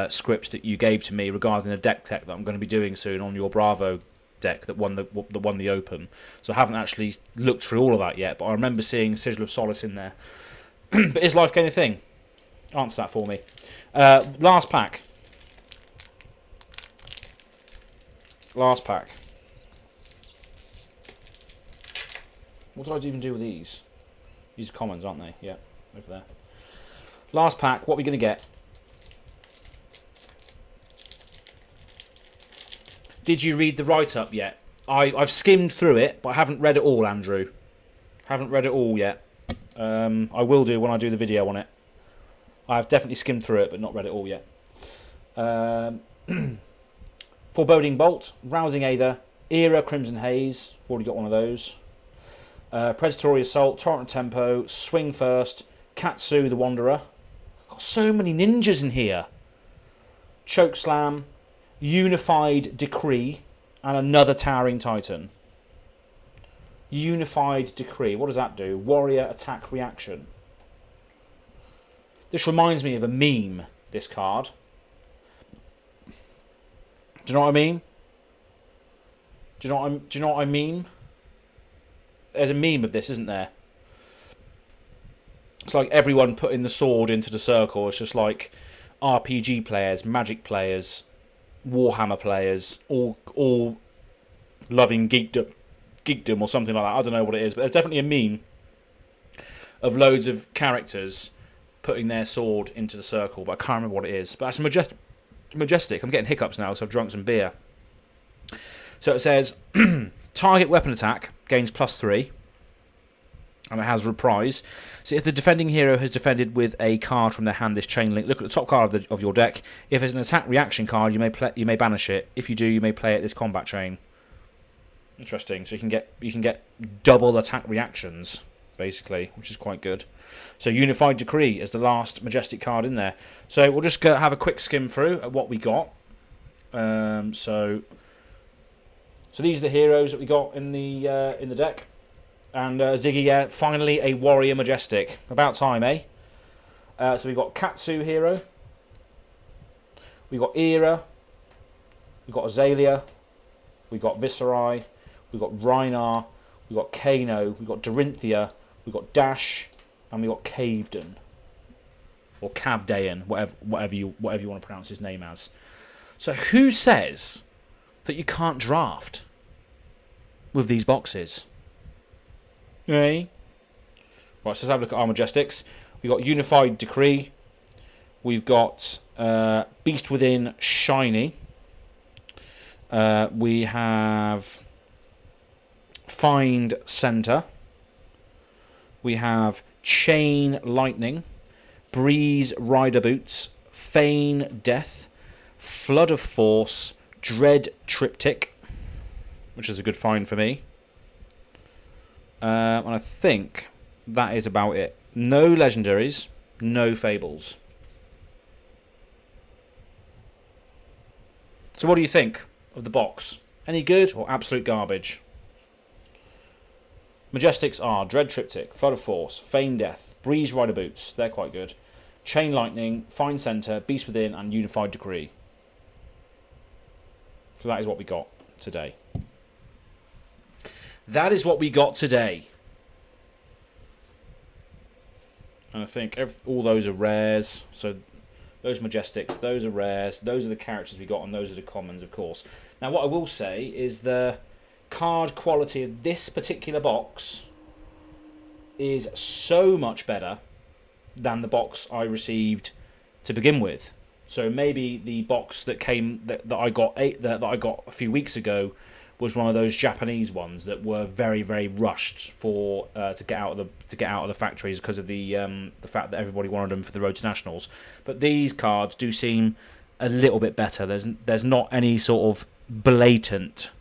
script that you gave to me regarding a deck tech that I'm going to be doing soon on your Bravo deck that won the Open. So I haven't actually looked through all of that yet, but I remember seeing Sigil of Solace in there. But is life gain a thing? Answer that for me. Last pack. What did I even do with these? These are commons, aren't they? Yeah, over there. Last pack. What are we going to get? Did you read the write-up yet? I've skimmed through it, but I haven't read it all, Andrew. Haven't read it all yet. I will do when I do the video on it. I've definitely skimmed through it, but not read it all yet. Foreboding Bolt, Rousing Aether, Era Crimson Haze. I've already got one of those. Predatory Assault, Torrent Tempo, Swing First, Katsu the Wanderer. Got so many ninjas in here. Choke Slam, Unified Decree, and another Towering Titan. Unified Decree. What does that do? Warrior Attack Reaction. This reminds me of a meme, this card. Do you know what I mean? Do you know what I mean? There's a meme of this, isn't there? It's like everyone putting the sword into the circle. It's just like RPG players, Magic players, Warhammer players, all loving geekdom or something like that. I don't know what it is, but there's definitely a meme of loads of characters putting their sword into the circle, but I can't remember what it is. But that's majestic. I'm getting hiccups now, so I've drunk some beer. So it says, target weapon attack gains +3, and it has reprise. So if the defending hero has defended with a card from their hand, this chain link, look at the top card of your deck. If it's an attack reaction card, you may banish it. If you do, you may play it this combat chain. Interesting. So you can get double attack reactions, basically, which is quite good. So Unified Decree is the last majestic card in there. So we'll just have a quick skim through at what we got. So these are the heroes that we got in the deck. And Ziggy, yeah, finally a warrior majestic. About time, eh? So we've got Katsu hero. We've got Era. We've got Azalea. We've got Viserai. We've got Rhinar. We've got Kano. We've got Dorinthia. We've got Dash. And we've got Cavedon. Or Cavdaean, whatever you want to pronounce his name as. So who says that you can't draft with these boxes? Right, so let's have a look at our Majestics. We've got Unified Decree. We've got Beast Within Shiny. We have Find Center. We have Chain Lightning. Breeze Rider Boots. Feign Death. Flood of Force. Dread Triptych, which is a good find for me. And I think that is about it. No legendaries, no fables. So what do you think of the box? Any good or absolute garbage? Majestics are Dread Triptych, Flood of Force, Feign Death, Breeze Rider Boots, they're quite good. Chain Lightning, Find Center, Beast Within, and Unified Decree. So that is what we got today. That is what we got today. And I think all those are rares. So those Majestics, those are rares. Those are the characters we got, and those are the commons, of course. Now, what I will say is the card quality of this particular box is so much better than the box I received to begin with. So maybe the box that I got a few weeks ago was one of those Japanese ones that were very, very rushed to get out of the factories because of the fact that everybody wanted them for the Road to Nationals. But these cards do seem a little bit better. There's not any sort of blatant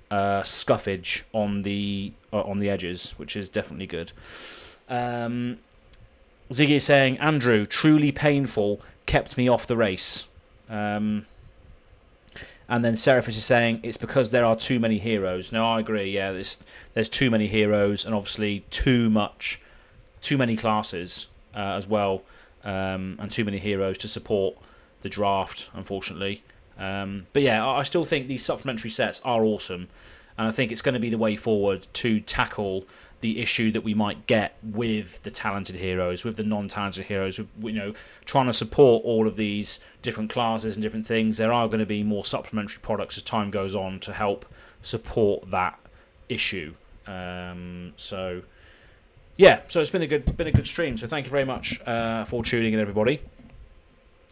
scuffage on the edges, which is definitely good. Ziggy is saying, Andrew, truly painful, kept me off the race. And then Seraphis is saying, it's because there are too many heroes. No, I agree, yeah, there's too many heroes, and obviously too many classes as well, and too many heroes to support the draft, unfortunately. But yeah, I still think these supplementary sets are awesome, and I think it's going to be the way forward to tackle the issue that we might get with the talented heroes, with the non-talented heroes, with, trying to support all of these different classes and different things. There are going to be more supplementary products as time goes on to help support that issue. So it's been a good stream. So thank you very much for tuning in, everybody.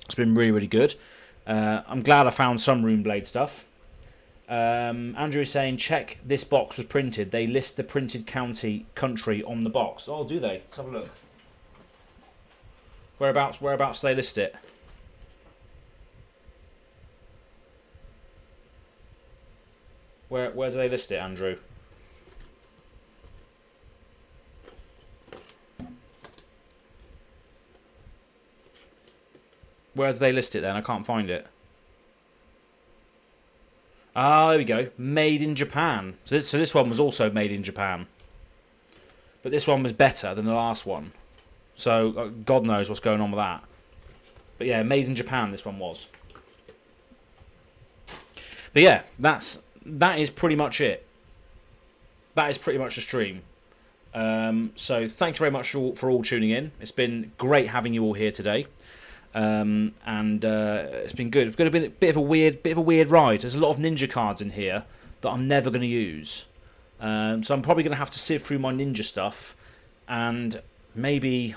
It's been really, really good. I'm glad I found some Runeblade stuff. Andrew is saying, check this box was printed. They list the printed country on the box. Oh, do they? Let's have a look. Whereabouts do they list it? Where do they list it, Andrew? Where do they list it then? I can't find it. Ah, there we go. Made in Japan. So this one was also made in Japan. But this one was better than the last one. So God knows what's going on with that. But yeah, made in Japan, this one was. But yeah, that is pretty much it. That is pretty much the stream. So thank you very much for all tuning in. It's been great having you all here today. And it's been good. It's going to be a bit of a weird ride. There's a lot of ninja cards in here that I'm never going to use. So I'm probably going to have to sift through my ninja stuff and maybe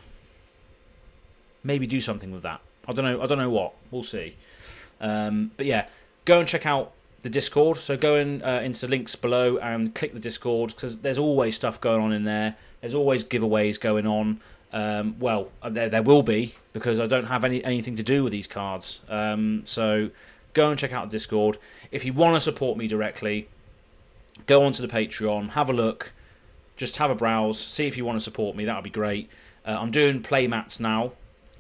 do something with that. I don't know what. We'll see. But yeah, go and check out the Discord. So go into links below and click the Discord, because there's always stuff going on in there. There's always giveaways going on. Well, there will be, because I don't have anything to do with these cards. So go and check out the Discord. If you want to support me directly, go onto the Patreon, have a look, just have a browse, see if you want to support me. That would be great. I'm doing playmats now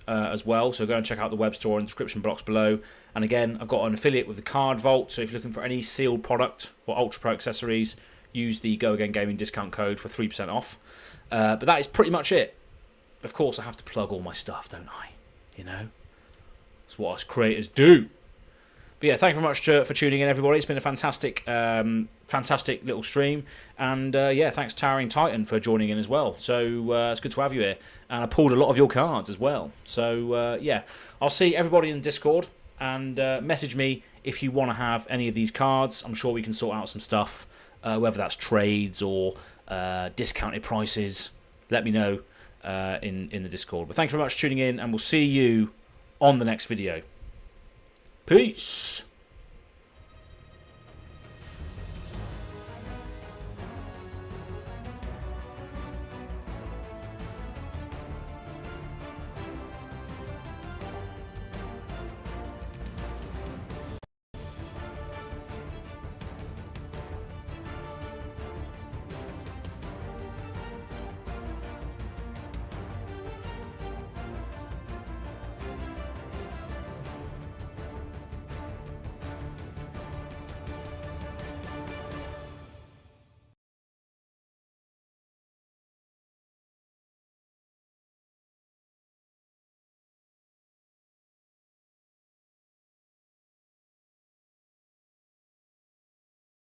as well, so go and check out the Webstore in the description box below. And again, I've got an affiliate with the Card Vault, so if you're looking for any sealed product or Ultra Pro accessories, use the Go Again Gaming discount code for 3% off. But that is pretty much it. Of course, I have to plug all my stuff, don't I? You know, that's what us creators do. But yeah, thank you very much for tuning in, everybody. It's been a fantastic little stream. And yeah, thanks Towering Titan for joining in as well. So it's good to have you here. And I pulled a lot of your cards as well. So yeah, I'll see everybody in the Discord. And message me if you want to have any of these cards. I'm sure we can sort out some stuff, whether that's trades or discounted prices. Let me know in the Discord. But thank you very much for tuning in, and we'll see you on the next video. Peace.